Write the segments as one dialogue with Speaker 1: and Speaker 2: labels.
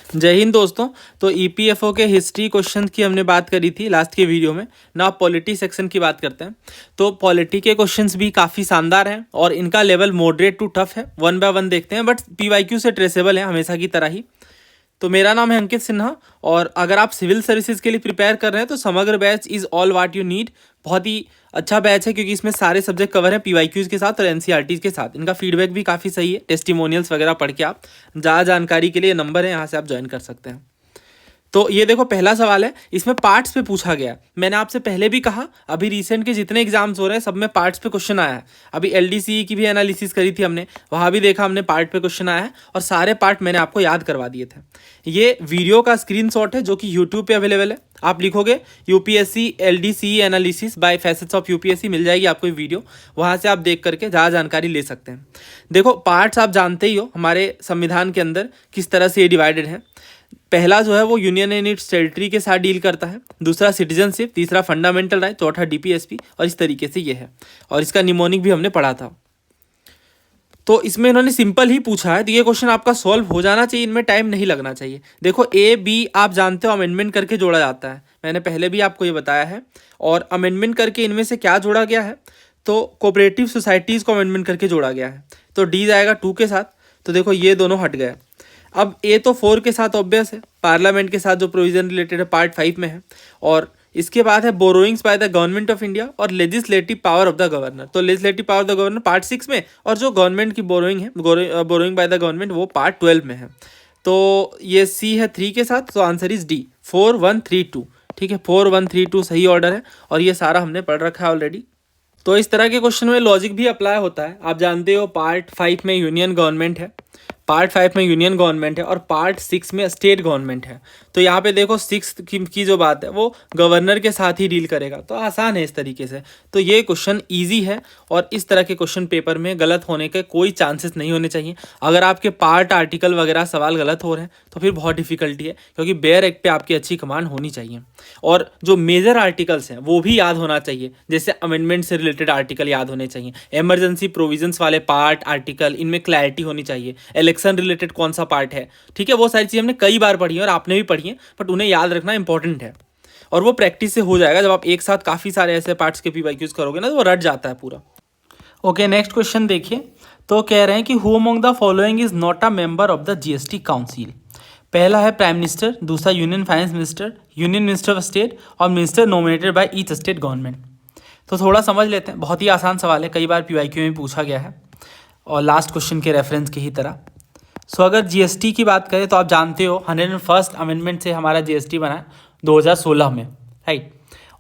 Speaker 1: जय हिंद दोस्तों। तो ईपीएफओ के हिस्ट्री क्वेश्चन की हमने बात करी थी लास्ट के वीडियो में ना। पॉलिटी सेक्शन की बात करते हैं। तो पॉलिटी के क्वेश्चंस भी काफ़ी शानदार हैं और इनका लेवल मॉडरेट टू टफ है। वन बाय वन देखते हैं, बट पीवाईक्यू से ट्रेसेबल है हमेशा की तरह ही। तो मेरा नाम है अंकित सिन्हा और अगर आप सिविल सर्विसेज के लिए प्रिपेयर कर रहे हैं तो समग्र batch is all what you need. बहुत ही अच्छा बैच है क्योंकि इसमें सारे सब्जेक्ट कवर हैं पीवाईक्यूज के साथ और एनसीईआरटीज के साथ। इनका फीडबैक भी काफ़ी सही है, टेस्टिमोनियल्स वगैरह पढ़ के आप ज़्यादा जानकारी के लिए नंबर है, यहाँ से आप ज्वाइन कर सकते हैं। तो ये देखो पहला सवाल है, इसमें पार्ट्स पे पूछा गया। मैंने आपसे पहले भी कहा, अभी रिसेंट के जितने एग्जाम्स हो रहे हैं सब में पार्ट्स पे क्वेश्चन आया है। अभी एलडीसी की भी एनालिसिस करी थी हमने, वहाँ भी देखा हमने पार्ट पे क्वेश्चन आया है और सारे पार्ट मैंने आपको याद करवा दिए थे। ये वीडियो का स्क्रीनशॉट है जो कि यूट्यूब पे अवेलेबल है। आप लिखोगे UPSC LDC analysis by facets of UPSC, मिल जाएगी आपको वीडियो, वहाँ से आप देख करके ज़्यादा जानकारी ले सकते हैं। देखो पार्ट्स आप जानते ही हो हमारे संविधान के अंदर किस तरह से ये डिवाइडेड है। पहला जो है वो यूनियन एंड इट्स टेरिटरी के साथ डील करता है, दूसरा सिटीजनशिप, तीसरा फंडामेंटल राइट, चौथा डीपीएसपी, और इस तरीके से ये है। और इसका निमोनिक भी हमने पढ़ा था। तो इसमें इन्होंने सिंपल ही पूछा है, तो ये क्वेश्चन आपका सॉल्व हो जाना चाहिए, इनमें टाइम नहीं लगना चाहिए। देखो ए बी आप जानते हो अमेंडमेंट करके जोड़ा जाता है, मैंने पहले भी आपको ये बताया है। और अमेंडमेंट करके इनमें से क्या जोड़ा गया है, तो कोऑपरेटिव सोसाइटीज़ को अमेंडमेंट करके जोड़ा गया है। तो डी जाएगा 2 के साथ, तो देखो ये दोनों हट गए। अब ए तो 4 के साथ ऑब्वियस है, पार्लियामेंट के साथ जो प्रोविजन रिलेटेड है पार्ट 5 में है। और इसके बाद है borrowings by the government of India और legislative power of the governor. तो legislative power of the governor part 6 में, और जो गवर्नमेंट की बोरोइंग है, बोरोइंग बाय द गवर्नमेंट, वो पार्ट 12 में है। तो ये सी है 3 के साथ, तो आंसर इज डी 4 1 3 2। ठीक है, 4 1 3 2 सही ऑर्डर है और ये सारा हमने पढ़ रखा है ऑलरेडी। तो इस तरह के क्वेश्चन में लॉजिक भी अप्लाई होता है। आप जानते हो पार्ट 5 में यूनियन गवर्नमेंट है, पार्ट 5 में यूनियन गवर्नमेंट है और पार्ट 6 में स्टेट गवर्नमेंट है। तो यहाँ पे देखो 6 की जो बात है वो गवर्नर के साथ ही डील करेगा, तो आसान है इस तरीके से। तो ये क्वेश्चन इजी है और इस तरह के क्वेश्चन पेपर में गलत होने के कोई चांसेस नहीं होने चाहिए। अगर आपके पार्ट आर्टिकल वगैरह सवाल गलत हो रहे हैं तो फिर बहुत डिफिकल्टी है, क्योंकि बेयर एक्ट पे आपकी अच्छी कमांड होनी चाहिए। और जो मेजर आर्टिकल्स हैं वो भी याद होना चाहिए, जैसे अमेंडमेंट से रिलेटेड आर्टिकल याद होने चाहिए, इमरजेंसी प्रोविजंस वाले पार्ट आर्टिकल, इनमें क्लैरिटी होनी चाहिए, इलेक्शन रिलेटेड कौन सा पार्ट है। ठीक है, वो सारी चीज़ हमने कई बार पढ़ी है और आपने भी पढ़ी है, बट उन्हें याद रखना इंपॉर्टेंट है। और वो प्रैक्टिस से हो जाएगा, जब आप एक साथ काफ़ी सारे ऐसे पार्ट्स के पीवाईक्यूज करोगे ना तो वो रट जाता है पूरा। ओके, नेक्स्ट क्वेश्चन देखिए। तो कह रहे हैं कि who among the following is not a member of the GST council. पहला है प्राइम मिनिस्टर, दूसरा union finance minister, union minister of state और minister nominated by each state government. तो थोड़ा समझ लेते हैं, बहुत ही आसान सवाल है, कई बार पीवाईक्यू में पूछा गया है और लास्ट क्वेश्चन के रेफरेंस की ही तरह। सो अगर जीएसटी की बात करें तो आप जानते हो 101st अमेंडमेंट से हमारा जीएसटी बना है 2016 में, राइट।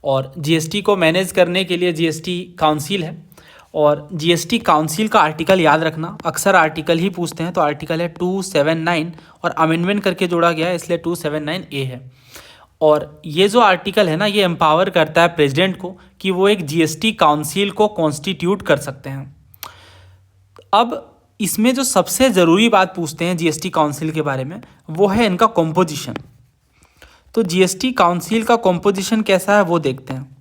Speaker 1: और जीएसटी को मैनेज करने के लिए जीएसटी काउंसिल है, और जीएसटी काउंसिल का आर्टिकल याद रखना, अक्सर आर्टिकल ही पूछते हैं। तो आर्टिकल है 279 और अमेंडमेंट करके जोड़ा गया है इसलिए 279A है। और ये जो आर्टिकल है ना, ये एम्पावर करता है प्रेसिडेंट को कि वो एक जीएसटी काउंसिल को कॉन्स्टिट्यूट कर सकते हैं। अब इसमें जो सबसे ज़रूरी बात पूछते हैं जीएसटी काउंसिल के बारे में, वो है इनका कॉम्पोजिशन। तो जीएसटी काउंसिल का कॉम्पोजिशन कैसा है वो देखते हैं।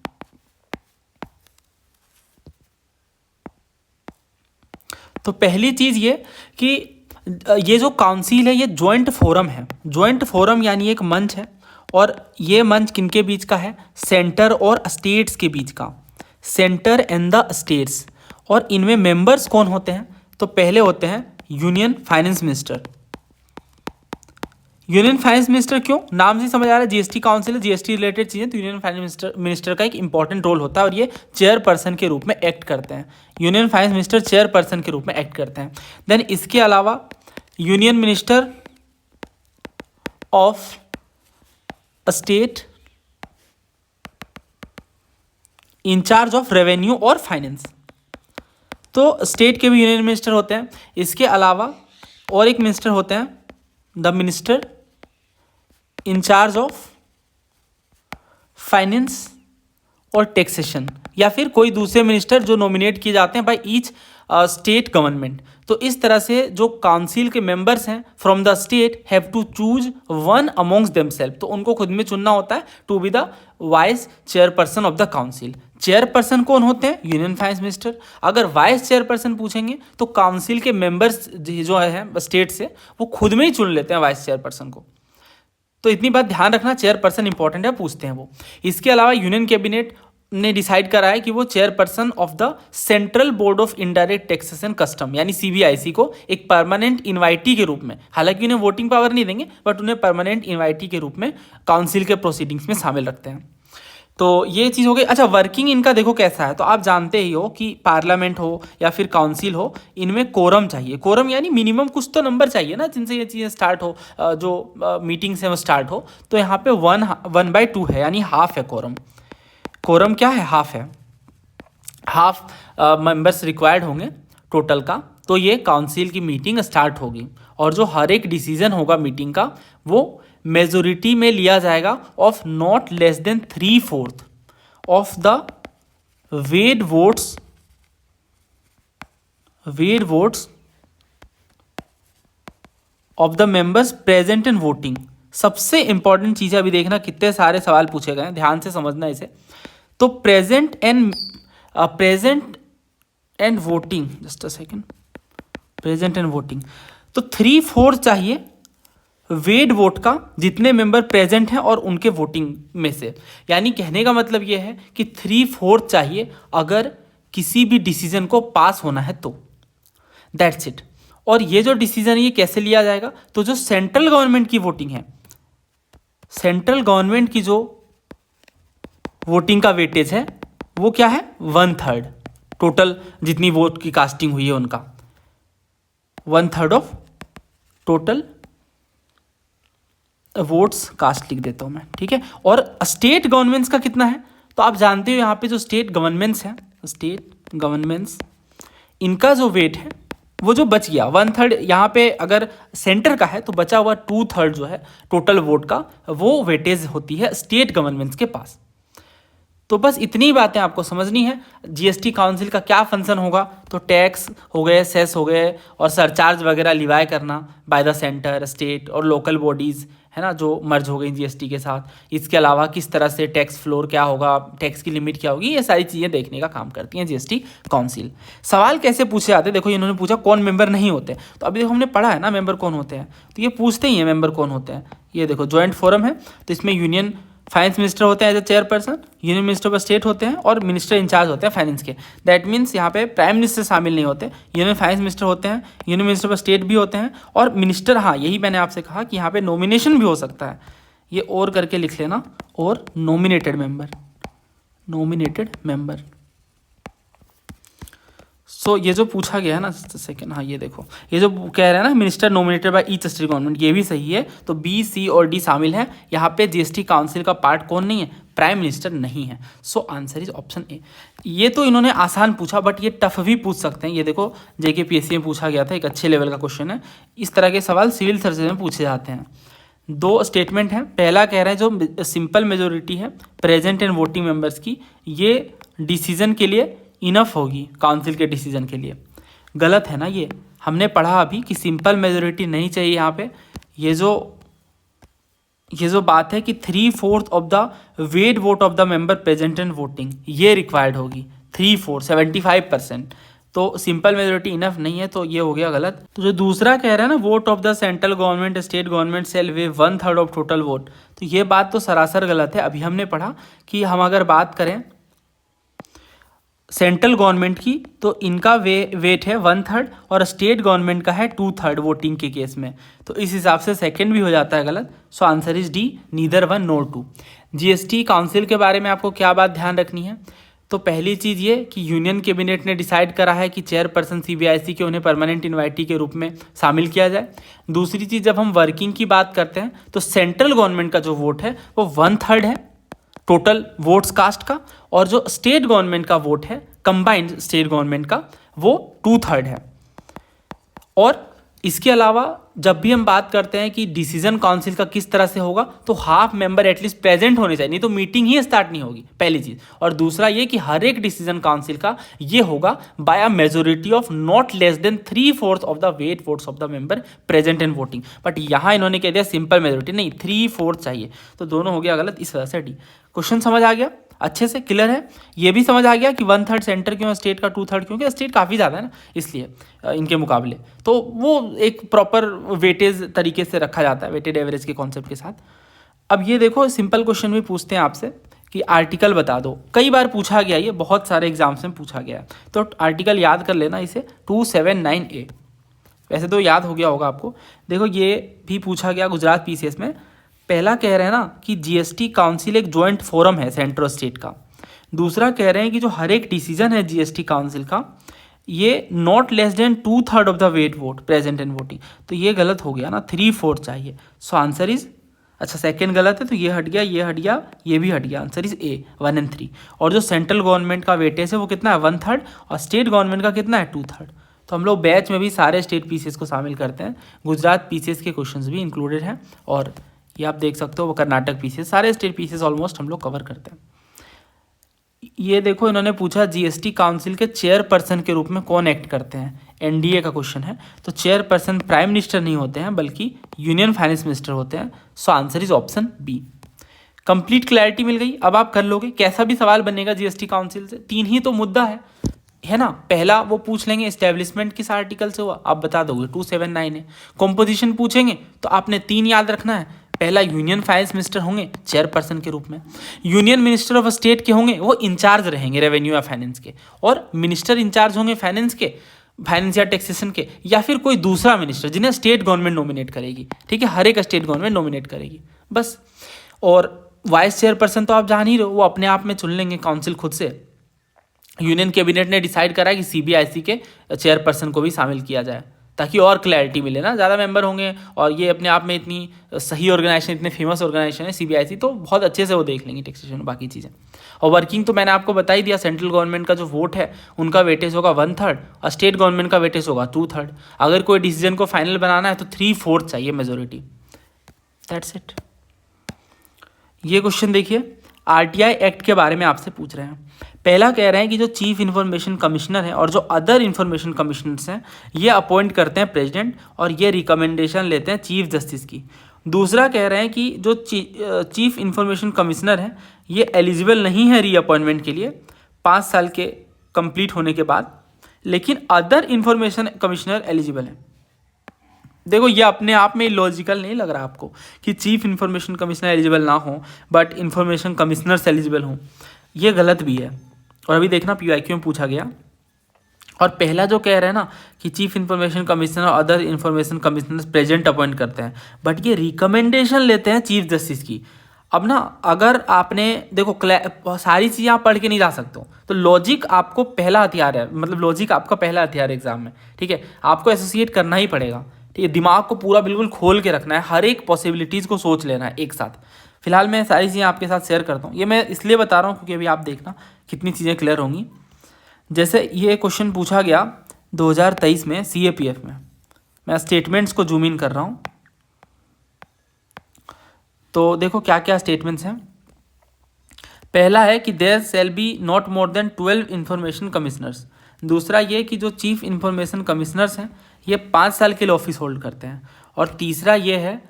Speaker 1: तो पहली चीज़ ये कि ये जो काउंसिल है ये जॉइंट फोरम है। जॉइंट फोरम यानी एक मंच है, और ये मंच किनके बीच का है, सेंटर और स्टेट्स के बीच का, सेंटर एंड द स्टेट्स। और इनमें मेंबर्स कौन होते हैं, तो पहले होते हैं union finance minister. Union finance minister क्यों, नाम से समझ आ रहा है जीएसटी काउंसिल है, जीएसटी रिलेटेड चीज़ें, तो यूनियन फाइनेंस मिनिस्टर का एक इंपॉर्टेंट रोल होता है और ये चेयरपर्सन के रूप में एक्ट करते हैं। यूनियन फाइनेंस मिनिस्टर चेयरपर्सन के रूप में एक्ट करते हैं। देन इसके अलावा union minister of state in charge of revenue और फाइनेंस। तो स्टेट के भी यूनियन मिनिस्टर होते हैं। इसके अलावा और एक मिनिस्टर होते हैं, the minister in charge of finance और टैक्सेशन, या फिर कोई दूसरे मिनिस्टर जो नॉमिनेट किए जाते हैं बाय ईच स्टेट गवर्नमेंट। तो इस तरह से जो काउंसिल के मेंबर्स हैं from the state have to choose one amongst themselves, तो उनको खुद में चुनना होता है to be the vice chairperson of the council. Chairperson कौन होते हैं, यूनियन फाइनेंस मिनिस्टर। अगर वाइस चेयरपर्सन पूछेंगे तो काउंसिल के मेंबर्स जो है स्टेट से, वो खुद में ही चुन लेते हैं वाइस चेयरपर्सन को। तो इतनी बात ध्यान रखना, चेयरपर्सन इंपॉर्टेंट है, पूछते हैं वो। इसके अलावा यूनियन कैबिनेट ने डिसाइड करा है कि वो chairperson of the central board of indirect taxes and custom यानी सीबीआईसी को एक परमानेंट इनवाइटी के रूप में, हालांकि उन्हें वोटिंग पावर नहीं देंगे बट उन्हें परमानेंट इनवाइटी के रूप में काउंसिल के प्रोसीडिंग्स में शामिल रखते हैं। तो ये चीज़ हो गई। अच्छा, वर्किंग इनका देखो कैसा है, तो आप जानते ही हो कि पार्लियामेंट हो या फिर काउंसिल हो, इनमें कोरम चाहिए। कोरम यानी मिनिमम कुछ तो नंबर चाहिए ना जिनसे ये चीज़ें स्टार्ट हो, जो मीटिंग्स हैं वो स्टार्ट हो। तो यहाँ पे 1/2 है यानी हाफ है कोरम। कोरम क्या है? हाफ है। हाफ मेंबर्स रिक्वायर्ड होंगे टोटल का, तो ये काउंसिल की मीटिंग स्टार्ट होगी। और जो हर एक डिसीजन होगा मीटिंग का वो मेजोरिटी में लिया जाएगा of not less than 3/4 of the weighted votes of the members present and voting. सबसे इंपॉर्टेंट चीज़ है, अभी देखना कितने सारे सवाल पूछे गए हैं, ध्यान से समझना इसे। तो present and voting, just a second, present and voting, तो 3/4 चाहिए वेड वोट का, जितने मेंबर प्रेजेंट हैं और उनके वोटिंग में से। यानी कहने का मतलब ये है कि 3/4 चाहिए अगर किसी भी डिसीजन को पास होना है तो, दैट्स इट। और ये जो डिसीजन है ये कैसे लिया जाएगा? तो जो सेंट्रल गवर्नमेंट की वोटिंग है, सेंट्रल गवर्नमेंट की जो वोटिंग का वेटेज है वो क्या है? 1/3 टोटल जितनी वोट की कास्टिंग हुई है उनका, 1/3 ऑफ टोटल वोट्स कास्ट लिख देता हूं मैं, ठीक है। और स्टेट गवर्नमेंट्स का कितना है? तो आप जानते हो यहाँ पे जो स्टेट गवर्नमेंट्स हैं, स्टेट गवर्नमेंट्स, इनका जो वेट है वो जो बच गया 1/3, यहाँ पे अगर सेंटर का है तो बचा हुआ 2/3 जो है टोटल वोट का, वो वेटेज होती है स्टेट गवर्नमेंट्स के पास। तो बस इतनी बातें आपको समझनी है। जीएसटी काउंसिल का क्या फंक्शन होगा? तो टैक्स हो गए, सेस हो गए और सरचार्ज वगैरह लिवाय करना बाय द सेंटर, स्टेट और लोकल बॉडीज़, है ना, जो मर्ज हो गई जीएसटी के साथ। इसके अलावा किस तरह से टैक्स फ्लोर क्या होगा, टैक्स की लिमिट क्या होगी, ये सारी चीज़ें देखने का काम करती हैं जीएसटी काउंसिल। सवाल कैसे पूछे जाते हैं? देखो इन्होंने पूछा कौन मेंबर नहीं होते, तो अभी देखो हमने पढ़ा है ना मेंबर कौन होते हैं, तो ये पूछते ही हैं मेंबर कौन होते हैं। ये देखो जॉइंट फोरम है, तो इसमें यूनियन फाइनेंस मिनिस्टर होते हैं as a chairperson, union minister of state होते हैं और मिनिस्टर इंचार्ज होते हैं फाइनेंस के। दैट मीन्स यहाँ पे प्राइम मिनिस्टर शामिल नहीं होते, यूनियन फाइनेंस मिनिस्टर होते हैं, यूनियन मिनिस्टर ऑफ स्टेट भी होते हैं और मिनिस्टर, हाँ यही मैंने आपसे कहा कि यहाँ पे नॉमिनेशन भी हो सकता है, ये और करके लिख लेना, और नॉमिनेटेड मेंबर। सो ये जो पूछा गया है ना, सेकेंड, हाँ ये देखो, ये जो कह रहे हैं ना minister nominated by each state government, ये भी सही है। तो बी, सी और डी शामिल है। यहाँ पे जीएसटी काउंसिल का पार्ट कौन नहीं है? प्राइम मिनिस्टर नहीं है। So answer is option A. ये तो इन्होंने आसान पूछा बट ये टफ भी पूछ सकते हैं। ये देखो JKPSC में पूछा गया था, एक अच्छे लेवल का क्वेश्चन है। इस तरह के सवाल सिविल सर्विस में पूछे जाते हैं। 2 स्टेटमेंट हैं। पहला कह रहे हैं जो सिंपल मेजोरिटी है प्रेजेंट एंड वोटिंग मेंबर्स की, ये डिसीजन के लिए इनफ होगी, काउंसिल के डिसीजन के लिए। गलत है ना, ये हमने पढ़ा अभी कि सिंपल मेजोरिटी नहीं चाहिए यहाँ पे। ये जो बात है कि 3/4 of the weighted vote of the member present and voting, ये रिक्वायर्ड होगी 3/4 75%। तो सिंपल मेजोरिटी इनफ नहीं है, तो ये हो गया गलत। तो जो दूसरा कह रहा है ना vote of the central government state government shall way 1/3 of total vote, तो ये बात तो सरासर गलत है। अभी हमने पढ़ा कि हम अगर बात करें सेंट्रल गवर्नमेंट की तो इनका वेट है 1/3 और स्टेट गवर्नमेंट का है 2/3 वोटिंग के केस में, तो इस हिसाब से सेकंड भी हो जाता है गलत। So answer is D, neither 1 nor 2। GST council के बारे में आपको क्या बात ध्यान रखनी है? तो पहली चीज़ ये कि यूनियन कैबिनेट ने डिसाइड करा है कि चेयरपर्सन सीबीआईसी के उन्हें परमानेंट इन्वाइटी के रूप में शामिल किया जाए। दूसरी चीज़, जब हम वर्किंग की बात करते हैं तो सेंट्रल गवर्नमेंट का जो वोट है वो 1/3 है टोटल वोट्स कास्ट का, और जो स्टेट गवर्नमेंट का वोट है कंबाइंड स्टेट गवर्नमेंट का वो 2/3 है। और इसके अलावा जब भी हम बात करते हैं कि डिसीजन काउंसिल का किस तरह से होगा, तो हाफ मेंबर एटलीस्ट प्रेजेंट होने चाहिए, नहीं तो मीटिंग ही स्टार्ट नहीं होगी, पहली चीज़। और दूसरा ये कि हर एक डिसीजन काउंसिल का ये होगा by a majority of not less than 3/4 of the weighted votes of the member present and voting. But यहाँ इन्होंने कह दिया सिंपल मेजोरिटी, नहीं 3/4 चाहिए, तो दोनों हो गया गलत, इस वजह से डी। क्वेश्चन समझ आ गया? अच्छे से क्लियर है? ये भी समझ आ गया कि 1/3 सेंटर क्यों, स्टेट का 2/3 क्योंकि स्टेट काफ़ी ज़्यादा है ना इसलिए इनके मुकाबले, तो वो एक प्रॉपर वेटेज तरीके से रखा जाता है, वेटेड एवरेज के कॉन्सेप्ट के साथ। अब ये देखो सिंपल क्वेश्चन भी पूछते हैं आपसे कि आर्टिकल बता दो, कई बार पूछा गया, ये बहुत सारे एग्जाम्स में पूछा गया है। तो आर्टिकल याद कर लेना इसे 279A, वैसे तो याद हो गया होगा आपको। देखो ये भी पूछा गया गुजरात पीसीएस में। पहला कह रहे हैं ना कि जीएसटी काउंसिल एक जॉइंट फोरम है सेंटर और स्टेट का। दूसरा कह रहे हैं कि जो हर एक डिसीजन है जीएसटी काउंसिल का ये not less than 2/3 of the weighted vote present in voting. तो ये गलत हो गया ना, 3/4 चाहिए। सो आंसर इज, अच्छा सेकंड गलत है तो ये हट गया, ये हट गया, ये भी हट गया। आंसर इज ए 1 और 3। और जो सेंट्रल गवर्नमेंट का वेटेज है वो कितना है 1/3 और स्टेट गवर्नमेंट का कितना है 2/3। तो हम लोग बैच में भी सारे स्टेट पीसीएस को शामिल करते हैं, गुजरात पीसीएस के क्वेश्चंस भी इंक्लूडेड हैं। और ये आप देख सकते हो वो कर्नाटक पीसीएस, सारे स्टेट पीसीएस ऑलमोस्ट हम लोग कवर करते हैं। ये देखो इन्होंने पूछा जीएसटी काउंसिल के चेयरपर्सन के रूप में कौन एक्ट करते हैं, एनडीए का क्वेश्चन है। तो चेयरपर्सन प्राइम मिनिस्टर नहीं होते हैं बल्कि यूनियन फाइनेंस मिनिस्टर होते हैं। So answer is option B. Complete clarity मिल गई, अब आप कर लोगे। कैसा भी सवाल बनेगा जीएसटी काउंसिल से, 3 ही तो मुद्दा है ना। पहला वो पूछ लेंगे एस्टेब्लिशमेंट किस आर्टिकल से हुआ, आप बता दोगे 279 है। कॉम्पोजिशन पूछेंगे तो आपने 3 याद रखना है। पहला यूनियन फाइनेंस मिनिस्टर होंगे चेयरपर्सन के रूप में, यूनियन मिनिस्टर ऑफ स्टेट के होंगे वो इंचार्ज रहेंगे रेवेन्यू या फाइनेंस के, और मिनिस्टर इंचार्ज होंगे फाइनेंस के, फाइनेंस या टैक्सेशन के, या फिर कोई दूसरा मिनिस्टर जिन्हें स्टेट गवर्नमेंट नॉमिनेट करेगी। ठीक है, हर एक स्टेट गवर्नमेंट नॉमिनेट करेगी बस। और वाइस चेयरपर्सन तो आप जान ही रहे हो, वो अपने आप में चुन लेंगे काउंसिल खुद से। यूनियन कैबिनेट ने डिसाइड करा कि सीबीआईसी के चेयरपर्सन को भी शामिल किया जाए ताकि और क्लैरिटी मिले ना, ज़्यादा मेंबर होंगे और ये अपने आप में इतनी सही ऑर्गेनाइजेशन, इतने फेमस ऑर्गेनाइजेशन है सीबीआईसी, तो बहुत अच्छे से वो देख लेंगे टैक्सेशन बाकी चीज़ें। और वर्किंग तो मैंने आपको बता ही दिया, सेंट्रल गवर्नमेंट का जो वोट है उनका वेटेज होगा 1/3 और स्टेट गवर्नमेंट का वेटेज होगा 2/3। अगर कोई डिसीजन को फाइनल बनाना है तो 3/4 चाहिए मेजोरिटी। That's it. ये क्वेश्चन देखिए, आरटीआई एक्ट के बारे में आपसे पूछ रहे हैं। पहला कह रहे हैं कि जो चीफ इन्फॉर्मेशन कमिश्नर है और जो अदर इन्फॉर्मेशन कमिश्नर्स हैं ये अपॉइंट करते हैं प्रेसिडेंट और ये रिकमेंडेशन लेते हैं चीफ जस्टिस की। दूसरा कह रहे हैं कि जो चीफ इन्फॉर्मेशन कमिश्नर है ये एलिजिबल नहीं है रीअपॉइंटमेंट के लिए 5 साल के कंप्लीट होने के बाद, लेकिन अदर इन्फॉर्मेशन कमिश्नर एलिजिबल है। देखो ये अपने आप में लॉजिकल नहीं लग रहा आपको कि चीफ इन्फॉर्मेशन कमिश्नर एलिजिबल ना हो बट इन्फॉर्मेशन कमिश्नर्स एलिजिबल हों, ये गलत भी है। और अभी देखना पीवाईक्यू में पूछा गया, और पहला जो कह रहे हैं ना कि चीफ इन्फॉर्मेशन कमिश्नर और other information commissioners present appoint करते हैं बट ये रिकमेंडेशन लेते हैं चीफ जस्टिस की। अब ना अगर आपने देखो सारी चीज़ें आप पढ़ के नहीं जा सकते हो, तो लॉजिक आपको पहला हथियार है, मतलब लॉजिक आपका पहला हथियार एग्जाम में। ठीक है, आपको एसोसिएट करना ही पड़ेगा। ठीक है, दिमाग को पूरा बिल्कुल खोल के रखना है, हर एक पॉसिबिलिटीज़ को सोच लेना है एक साथ। फिलहाल मैं सारी चीज़ें आपके साथ शेयर करता हूँ, ये मैं इसलिए बता रहा हूँ क्योंकि अभी आप देखना कितनी चीज़ें क्लियर होंगी। जैसे ये क्वेश्चन पूछा गया 2023 में सीएपीएफ में, मैं स्टेटमेंट्स को जूम इन कर रहा हूँ। तो देखो क्या क्या स्टेटमेंट्स हैं। पहला है कि there shall be not more than 12 information commissioners. दूसरा ये कि जो चीफ इंफॉर्मेशन कमिश्नर्स हैं ये 5 साल के लिए ऑफिस होल्ड करते हैं। और तीसरा ये है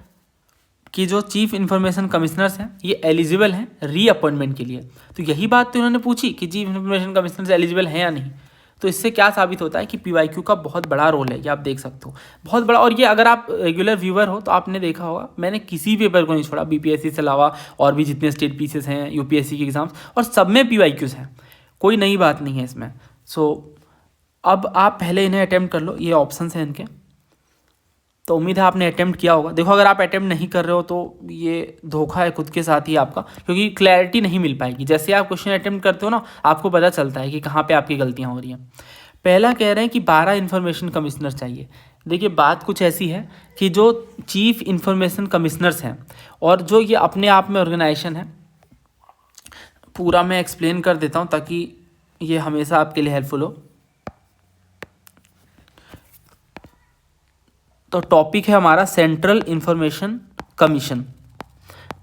Speaker 1: कि जो चीफ इन्फॉर्मेशन कमिश्नर्स हैं ये एलिजिबल हैं रीअपॉइंटमेंट के लिए। तो यही बात तो इन्होंने पूछी कि चीफ इन्फॉर्मेशन कमिश्नर्स एलिजिबल हैं या नहीं। तो इससे क्या साबित होता है कि पीवाईक्यू का बहुत बड़ा रोल है, ये आप देख सकते हो, बहुत बड़ा। और ये अगर आप रेगुलर व्यूअर हो तो आपने देखा होगा मैंने किसी पेपर को नहीं छोड़ा, बीपीएससी से अलावा और भी जितने स्टेट पीसीएस हैं, यूपीएससी के एग्जाम्स, और सब में पीवाईक्यूज हैं, कोई नई बात नहीं है इसमें। सो अब आप पहले इन्हें अटैम्प्ट कर लो, ये ऑप्शन हैं इनके। तो उम्मीद है आपने अटैम्प्ट किया होगा। देखो अगर आप अटैम्प्ट नहीं कर रहे हो तो ये धोखा है खुद के साथ ही आपका, क्योंकि क्लैरिटी नहीं मिल पाएगी। जैसे आप क्वेश्चन अटैम्प्ट करते हो ना आपको पता चलता है कि कहाँ पे आपकी गलतियाँ हो रही हैं। पहला कह रहे हैं कि 12 इन्फॉर्मेशन कमिश्नर चाहिए। देखिए बात कुछ ऐसी है कि जो चीफ इन्फॉर्मेशन कमिश्नर्स हैं और जो ये अपने आप में ऑर्गेनाइजेशन है, पूरा मैं एक्सप्लेन कर देता हूँ ताकि ये हमेशा आपके लिए हेल्पफुल हो। तो टॉपिक है हमारा सेंट्रल इंफॉर्मेशन कमीशन।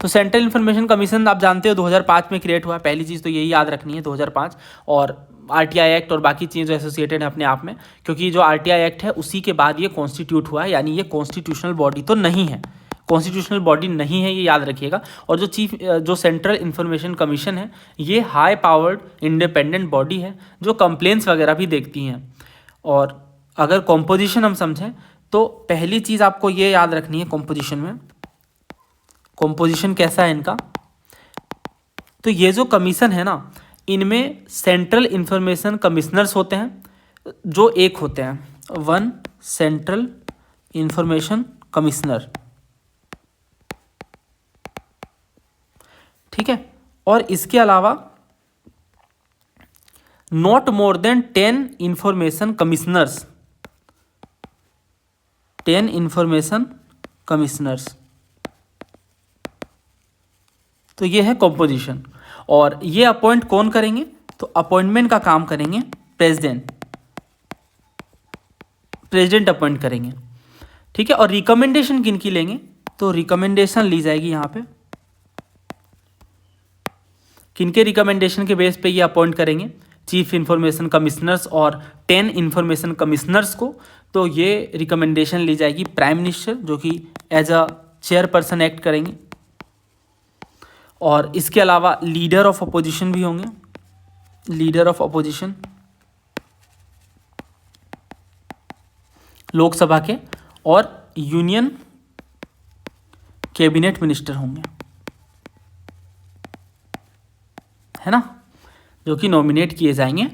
Speaker 1: तो सेंट्रल इंफॉर्मेशन कमीशन आप जानते हो 2005 में क्रिएट हुआ। पहली चीज़ तो यही याद रखनी है 2005, और आरटीआई एक्ट और बाकी चीज़ें जो एसोसिएटेड है अपने आप में, क्योंकि जो आरटीआई एक्ट है उसी के बाद ये कॉन्स्टिट्यूट हुआ है, यानी ये कॉन्स्टिट्यूशनल बॉडी तो नहीं है, कॉन्स्टिट्यूशनल बॉडी नहीं है, ये याद रखिएगा। और जो सेंट्रल इंफॉर्मेशन कमीशन है ये हाई पावर्ड इंडिपेंडेंट बॉडी है जो कंप्लेंट्स वगैरह भी देखती हैं। और अगर कॉम्पोजिशन हम समझें तो पहली चीज़ आपको ये याद रखनी है कॉम्पोजिशन में कॉम्पोजिशन कैसा है इनका, तो ये जो कमीशन है ना, इनमें सेंट्रल इंफॉर्मेशन कमिश्नर्स होते हैं जो एक होते हैं, 1 सेंट्रल इंफॉर्मेशन कमिश्नर, ठीक है। और इसके अलावा not more then 10 information commissioners, 10 information commissioners. तो ये है कॉम्पोजिशन। और ये अपॉइंट कौन करेंगे, तो अपॉइंटमेंट का काम करेंगे प्रेसिडेंट अपॉइंट करेंगे, ठीक है। और रिकमेंडेशन किन की लेंगे, तो रिकमेंडेशन ली जाएगी यहाँ पे, किनके रिकमेंडेशन के बेस पे ये अपॉइंट करेंगे, चीफ इंफॉर्मेशन कमिश्नर्स और 10 इंफॉर्मेशन कमिश्नर्स को। तो ये रिकमेंडेशन ली जाएगी प्राइम मिनिस्टर, जो कि एज अ चेयरपर्सन एक्ट करेंगे। और इसके अलावा लीडर ऑफ अपोजिशन भी होंगे, लीडर ऑफ अपोजिशन लोकसभा के, और यूनियन कैबिनेट मिनिस्टर होंगे, है ना, जो कि नॉमिनेट किए जाएंगे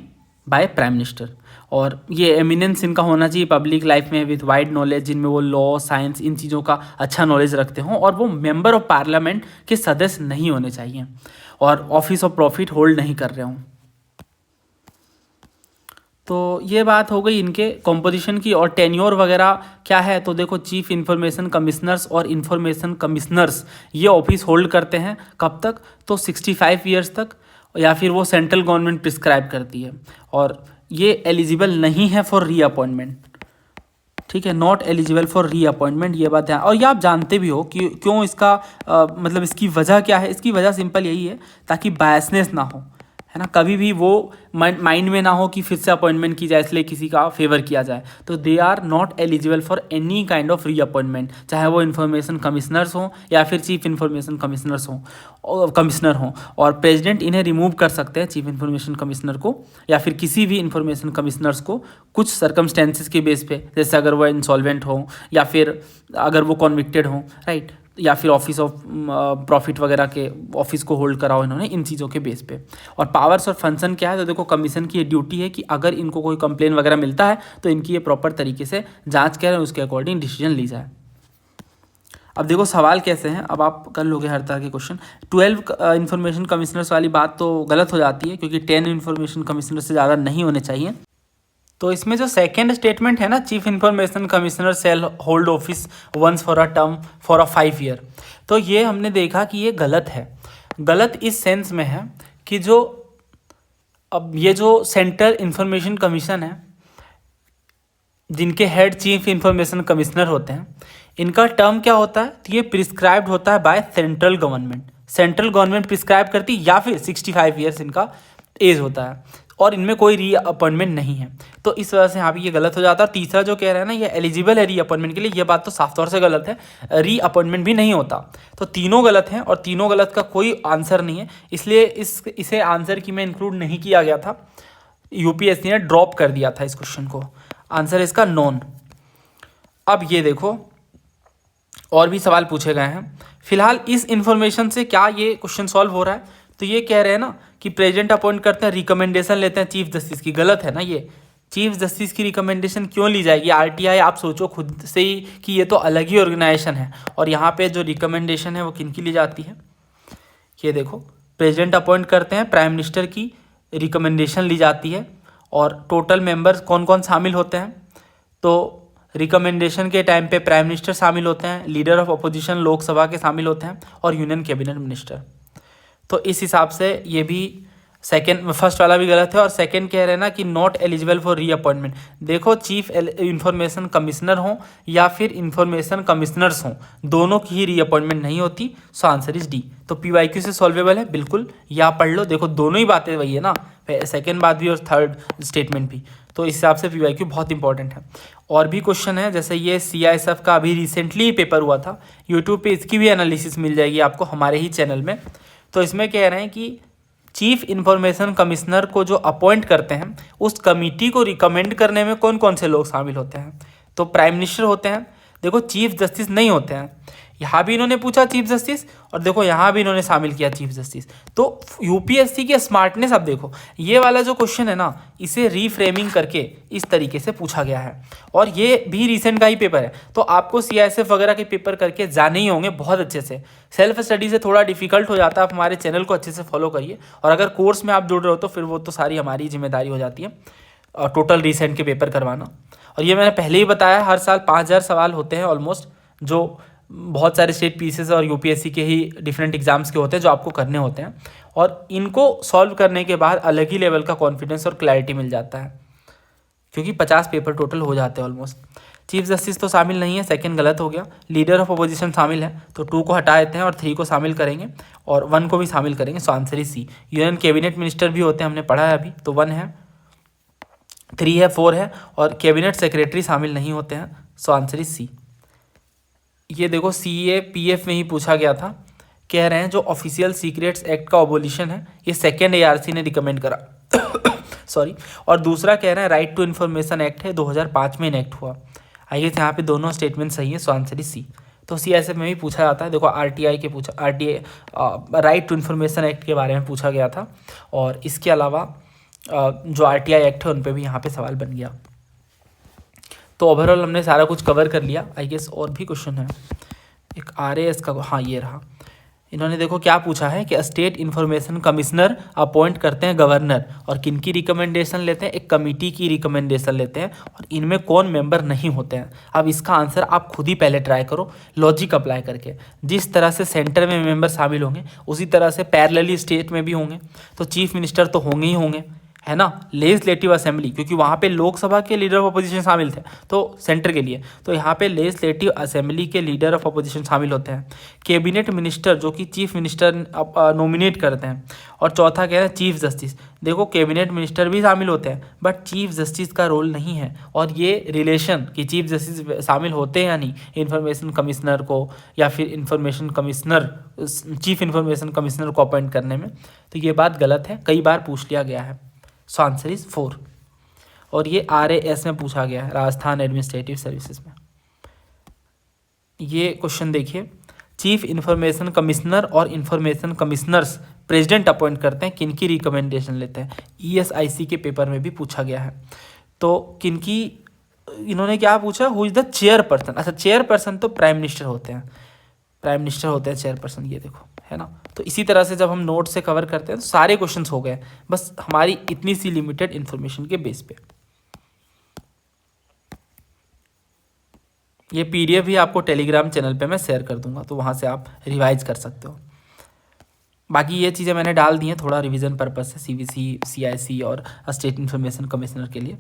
Speaker 1: बाय प्राइम मिनिस्टर। और ये एमिनेंस इनका होना चाहिए पब्लिक लाइफ में विथ वाइड नॉलेज, जिनमें वो लॉ साइंस इन चीज़ों का अच्छा नॉलेज रखते हों, और वो मेंबर ऑफ पार्लियामेंट के सदस्य नहीं होने चाहिए, और ऑफिस ऑफ प्रॉफिट होल्ड नहीं कर रहे हों। तो ये बात हो गई इनके कॉम्पोजिशन की। और टेन्योर वगैरह क्या है, तो देखो चीफ इंफॉर्मेशन कमिश्नर्स और इंफॉर्मेशन कमिश्नर्स ये ऑफिस होल्ड करते हैं कब तक, तो 65 ईयर्स तक, या फिर वो सेंट्रल गवर्नमेंट प्रिस्क्राइब करती है। और ये एलिजिबल नहीं है फॉर रीअपॉइंटमेंट, ठीक है, नॉट एलिजिबल फॉर रीअपॉइंटमेंट, ये बात है। और ये आप जानते भी हो कि क्यों इसका मतलब इसकी वजह क्या है। इसकी वजह सिंपल यही है, ताकि बायसनेस ना हो, है ना, कभी भी वो माइंड में ना हो कि फिर से अपॉइंटमेंट की जाए इसलिए किसी का फेवर किया जाए। तो they are not eligible for any kind of reappointment, चाहे वो इन्फॉर्मेशन कमिश्नर्स हों या फिर चीफ इन्फॉर्मेशन कमिश्नर्स हों, कमिश्नर हों। और प्रेसिडेंट इन्हें रिमूव कर सकते हैं, चीफ इन्फॉर्मेशन कमिश्नर को या फिर किसी भी इन्फॉर्मेशन कमिश्नर्स को, कुछ सर्कमस्टेंसेस के बेस पे, जैसे अगर वो इंसॉल्वेंट हो या फिर अगर वो कॉन्विक्टेड हो, राइट, या फिर ऑफिस ऑफ प्रॉफिट वगैरह के ऑफिस को होल्ड कराओ इन्होंने, इन चीज़ों के बेस पे। और पावर्स और फंक्शन क्या है, तो देखो कमीशन की ये ड्यूटी है कि अगर इनको कोई कंप्लेन वगैरह मिलता है तो इनकी ये प्रॉपर तरीके से जांच करें, उसके अकॉर्डिंग डिसीजन ली जाए। अब देखो सवाल कैसे हैं, अब आप कर लोगे हर तरह के क्वेश्चन। 12 इन्फॉर्मेशन कमिश्नर्स वाली बात तो गलत हो जाती है, क्योंकि 10 इन्फॉर्मेशन कमिश्नर से ज़्यादा नहीं होने चाहिए। तो इसमें जो सेकेंड स्टेटमेंट है ना, chief information commissioner shall hold office once for a टर्म फॉर अ 5 ईयर, तो ये हमने देखा कि ये गलत है। गलत इस सेंस में है कि जो अब ये जो सेंट्रल इंफॉर्मेशन कमीशन है, जिनके हेड चीफ इंफॉर्मेशन कमिश्नर होते हैं, इनका टर्म क्या होता है, तो ये प्रिस्क्राइब्ड होता है by central government. Central government prescribe करती, या फिर 65 ईयर्स इनका एज होता है, और इनमें कोई री अपॉइंटमेंट नहीं है। तो इस वजह से यहाँ भी ये गलत हो जाता है। तीसरा जो कह रहे हैं ना, ये एलिजिबल है री अपॉइंटमेंट के लिए, ये बात तो साफ तौर से गलत है, री अपॉइंटमेंट भी नहीं होता। तो तीनों गलत हैं, और तीनों गलत का कोई आंसर नहीं है, इसलिए इसे आंसर की में इंक्लूड नहीं किया गया था, यूपीएससी ने ड्रॉप कर दिया था इस क्वेश्चन को। आंसर इसका नॉन। अब ये देखो और भी सवाल पूछे गए हैं। फिलहाल इस इंफॉर्मेशन से क्या ये क्वेश्चन सॉल्व हो रहा है, तो ये कह रहे हैं ना कि प्रेसिडेंट अपॉइंट करते हैं, रिकमेंडेशन लेते हैं चीफ जस्टिस की। गलत है ना ये, चीफ जस्टिस की रिकमेंडेशन क्यों ली जाएगी। आरटीआई आप सोचो खुद से ही कि ये तो अलग ही ऑर्गेनाइजेशन है, और यहाँ पे जो रिकमेंडेशन है वो किन की ली जाती है, ये देखो प्रेसिडेंट अपॉइंट करते हैं, प्राइम मिनिस्टर की रिकमेंडेशन ली जाती है। और टोटल मेंबर्स कौन कौन शामिल होते हैं, तो रिकमेंडेशन के टाइम पे प्राइम मिनिस्टर शामिल होते हैं, लीडर ऑफ अपोजिशन लोकसभा के शामिल होते हैं, और यूनियन कैबिनेट मिनिस्टर। तो इस हिसाब से ये भी फर्स्ट वाला भी गलत है। और सेकंड कह रहे हैं ना कि नॉट एलिजिबल फॉर रीअपॉइंटमेंट। देखो चीफ इंफॉर्मेशन कमिश्नर हो या फिर इंफॉर्मेशन कमिश्नर्स हों, दोनों की ही रीअपॉइंटमेंट नहीं होती। सो आंसर इज डी। तो पीवाईक्यू से सॉल्वेबल है बिल्कुल, या पढ़ लो, देखो दोनों ही बातें वही है ना, सेकेंड बात भी और थर्ड स्टेटमेंट भी। तो इस हिसाब से पीवाईक्यू बहुत इंपॉर्टेंट है। और भी क्वेश्चन है, जैसे ये सीआईएसएफ का अभी रिसेंटली पेपर हुआ था, यूट्यूब पे इसकी भी एनालिसिस मिल जाएगी आपको हमारे ही चैनल में। तो इसमें कह रहे हैं कि चीफ इंफॉर्मेशन कमिश्नर को जो अपॉइंट करते हैं, उस कमिटी को रिकमेंड करने में कौन कौन से लोग शामिल होते हैं, तो प्राइम मिनिस्टर होते हैं। देखो चीफ जस्टिस नहीं होते हैं, यहाँ भी इन्होंने पूछा चीफ जस्टिस, और देखो यहाँ भी इन्होंने शामिल किया चीफ जस्टिस। तो यूपीएससी की स्मार्टनेस, अब देखो ये वाला जो क्वेश्चन है ना, इसे रीफ्रेमिंग करके इस तरीके से पूछा गया है, और ये भी रिसेंट का ही पेपर है। तो आपको सीआईएसएफ वगैरह के पेपर करके जाने ही होंगे बहुत अच्छे से। सेल्फ स्टडी से थोड़ा डिफिकल्ट हो जाता है, आप हमारे चैनल को अच्छे से फॉलो करिए, और अगर कोर्स में आप जुड़ रहे हो तो फिर वो तो सारी हमारी जिम्मेदारी हो जाती है टोटल रिसेंट के पेपर करवाना। और ये मैंने पहले ही बताया, हर साल 5000 सवाल होते हैं ऑलमोस्ट, जो बहुत सारे स्टेट पीसीएस और यूपीएससी के ही डिफरेंट एग्जाम्स के होते हैं जो आपको करने होते हैं, और इनको सॉल्व करने के बाद अलग ही लेवल का कॉन्फिडेंस और क्लैरिटी मिल जाता है, क्योंकि 50 पेपर टोटल हो जाते हैं ऑलमोस्ट। चीफ जस्टिस तो शामिल नहीं है, सेकंड गलत हो गया। लीडर ऑफ अपोजिशन शामिल है, तो 2 को हटा देते हैं और 3 को शामिल करेंगे, और 1 को भी शामिल करेंगे, so answer is C. Union cabinet minister भी होते हैं, हमने पढ़ा है अभी, तो 1 है, 3 है, 4 है, और कैबिनेट सेक्रेटरी शामिल नहीं होते हैं, सो आंसर इज सी। ये देखो CAPF में ही पूछा गया था, कह रहे हैं जो ऑफिशियल सीक्रेट्स एक्ट का अबोलिशन है ये सेकेंड ARC ने रिकमेंड करा सॉरी, और दूसरा कह रहे हैं राइट टू इन्फॉर्मेशन एक्ट है, 2005 में इनेक्ट हुआ। आइए यहाँ पे दोनों स्टेटमेंट सही है, सो आंसर इज सी। तो CSF में भी पूछा जाता है, देखो RTI के पूछा, RTA right to information act के बारे में पूछा गया था, और इसके अलावा जो RTI एक्ट है उन पर भी यहाँ पे सवाल बन गया। तो ओवरऑल हमने सारा कुछ कवर कर लिया। आई गेस और भी क्वेश्चन है, एक RAS का, हाँ ये रहा। इन्होंने देखो क्या पूछा है कि स्टेट इन्फॉर्मेशन कमिश्नर अपॉइंट करते हैं गवर्नर, और किन की रिकमेंडेशन लेते हैं, एक कमेटी की रिकमेंडेशन लेते हैं, और इनमें कौन मेंबर नहीं होते हैं। अब इसका आंसर आप खुद ही पहले ट्राई करो लॉजिक अप्लाई करके। जिस तरह से सेंटर में मेंबर शामिल होंगे उसी तरह से पैरेलली स्टेट में भी होंगे, तो चीफ मिनिस्टर तो होंगे ही होंगे, है ना। लेजिस्लेटिव असेंबली, क्योंकि वहाँ पे लोकसभा के लीडर ऑफ अपोजिशन शामिल थे तो सेंटर के लिए, तो यहाँ पे लेजिस्लेटिव असेंबली के लीडर ऑफ अपोजिशन शामिल होते हैं। कैबिनेट मिनिस्टर जो कि चीफ मिनिस्टर नॉमिनेट करते हैं, और चौथा कह रहे हैं चीफ जस्टिस। देखो कैबिनेट मिनिस्टर भी शामिल होते हैं बट चीफ जस्टिस का रोल नहीं है, और ये रिलेशन कि चीफ जस्टिस शामिल होते हैं या नहीं इन्फॉर्मेशन कमिश्नर को, या फिर information commissioner chief information commissioner को अपॉइंट करने में, तो ये बात गलत है, कई बार पूछ लिया गया है। सो आंसर इज 4, और ये RAS में पूछा गया है, राजस्थान एडमिनिस्ट्रेटिव सर्विसेज में। ये क्वेश्चन देखिए, चीफ इन्फॉर्मेशन कमिश्नर और इन्फॉर्मेशन कमिश्नर्स प्रेसिडेंट अपॉइंट करते हैं, किनकी रिकमेंडेशन लेते हैं। ESIC के पेपर में भी पूछा गया है। तो किनकी, इन्होंने क्या पूछा, हु इज द चेयरपर्सन। अच्छा, चेयरपर्सन तो प्राइम मिनिस्टर होते हैं, प्राइम मिनिस्टर होते हैं चेयरपर्सन, ये देखो, है ना। तो इसी तरह से जब हम नोट से कवर करते हैं तो सारे क्वेश्चंस हो गए, बस हमारी इतनी सी लिमिटेड इन्फॉर्मेशन के बेस पे। ये PDF भी आपको टेलीग्राम चैनल पे मैं शेयर कर दूंगा, तो वहाँ से आप रिवाइज कर सकते हो। बाकी ये चीज़ें मैंने डाल दी हैं थोड़ा रिवीजन पर्पस से, CBC, CIC और स्टेट इन्फॉर्मेशन कमिश्नर के लिए।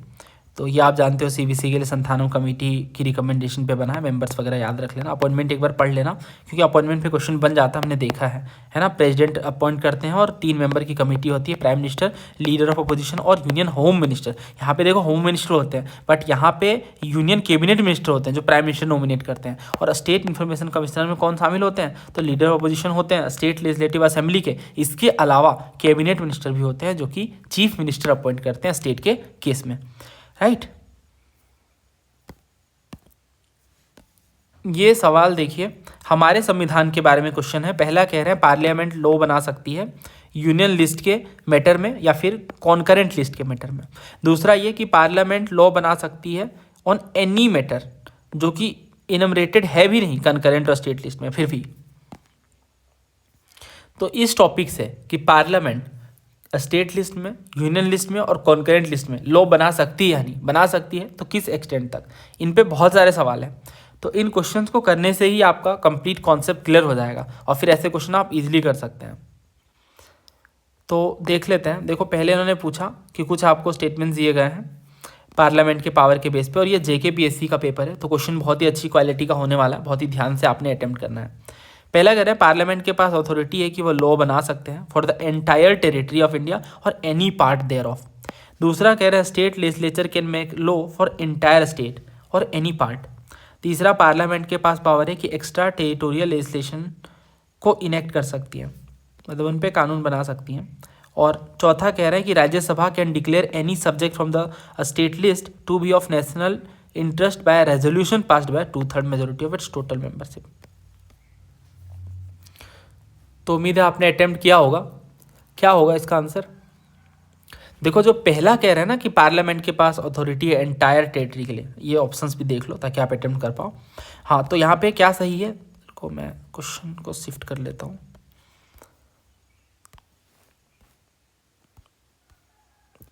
Speaker 1: तो ये आप जानते हो CBC के लिए संथानम कमेटी की रिकमेंडेशन पे बना है, मेंबर्स वगैरह याद रख लेना, अपॉइंटमेंट एक बार पढ़ लेना, क्योंकि अपॉइंटमेंट पे क्वेश्चन बन जाता है, हमने देखा है ना। प्रेसिडेंट अपॉइंट करते हैं और 3 मेंबर की कमेटी होती है, prime minister, leader of opposition और यूनियन होम मिनिस्टर। यहाँ पे देखो होम मिनिस्टर होते हैं, बट यहाँ पे यूनियन कैबिनेट मिनिस्टर होते हैं जो प्राइम मिनिस्टर नॉमिनेट करते हैं। और स्टेट इन्फॉर्मेशन कमिश्नर में कौन शामिल होते हैं, तो लीडर ऑफ अपोजिशन होते हैं, स्टेट लेजिस्लेटिव असेंबली के। इसके अलावा कैबिनेट मिनिस्टर भी होते हैं जो कि चीफ मिनिस्टर अपॉइंट करते हैं स्टेट के केस में, राइट। ये सवाल देखिए, हमारे संविधान के बारे में क्वेश्चन है। पहला कह रहे हैं पार्लियामेंट लॉ बना सकती है यूनियन लिस्ट के मैटर में या फिर कॉन्करेंट लिस्ट के मैटर में। दूसरा ये कि पार्लियामेंट लॉ बना सकती है ऑन एनी मैटर जो कि इनमरेटेड है भी नहीं कॉन्करेंट और स्टेट लिस्ट में फिर भी। तो इस टॉपिक से कि पार्लियामेंट स्टेट लिस्ट में, यूनियन लिस्ट में और कॉन्करेंट लिस्ट में लॉ बना सकती है या नहीं बना सकती है, तो किस एक्सटेंट तक, इन पे बहुत सारे सवाल हैं। तो इन क्वेश्चंस को करने से ही आपका कंप्लीट कॉन्सेप्ट क्लियर हो जाएगा और फिर ऐसे क्वेश्चन आप इजीली कर सकते हैं। तो देख लेते हैं। देखो पहले इन्होंने पूछा कि कुछ आपको स्टेटमेंट्स दिए गए हैं पार्लियामेंट के पावर के बेस पे, और ये JKPSC का पेपर है, तो क्वेश्चन बहुत ही अच्छी क्वालिटी का होने वाला है, बहुत ही ध्यान से आपने अटेम्प्ट करना है। पहला कह रहे हैं पार्लियामेंट के पास अथॉरिटी है कि वो लॉ बना सकते हैं for the entire territory of India और एनी पार्ट देयर ऑफ। दूसरा कह रहे हैं state legislature can make law for entire state और एनी पार्ट। तीसरा पार्लियामेंट के पास पावर है कि एक्स्ट्रा टेरिटोरियल लेजिस्लेशन को इनेक्ट कर सकती है, मतलब उन पे कानून बना सकती हैं। और चौथा कह रहे हैं कि Rajya Sabha can declare any subject from the state list to be of national interest by resolution passed by 2/3 majority of its total membership. तो उम्मीद है आपने अटेम्प्ट किया होगा। क्या होगा इसका आंसर? देखो जो पहला कह रहे हैं ना कि पार्लियामेंट के पास अथॉरिटी है एंटायर टेरिटरी के लिए, ये ऑप्शंस भी देख लो ताकि आप अटेम्प्ट कर पाओ। हाँ, तो यहाँ पे क्या सही है, को मैं क्वेश्चन को शिफ्ट कर लेता हूँ।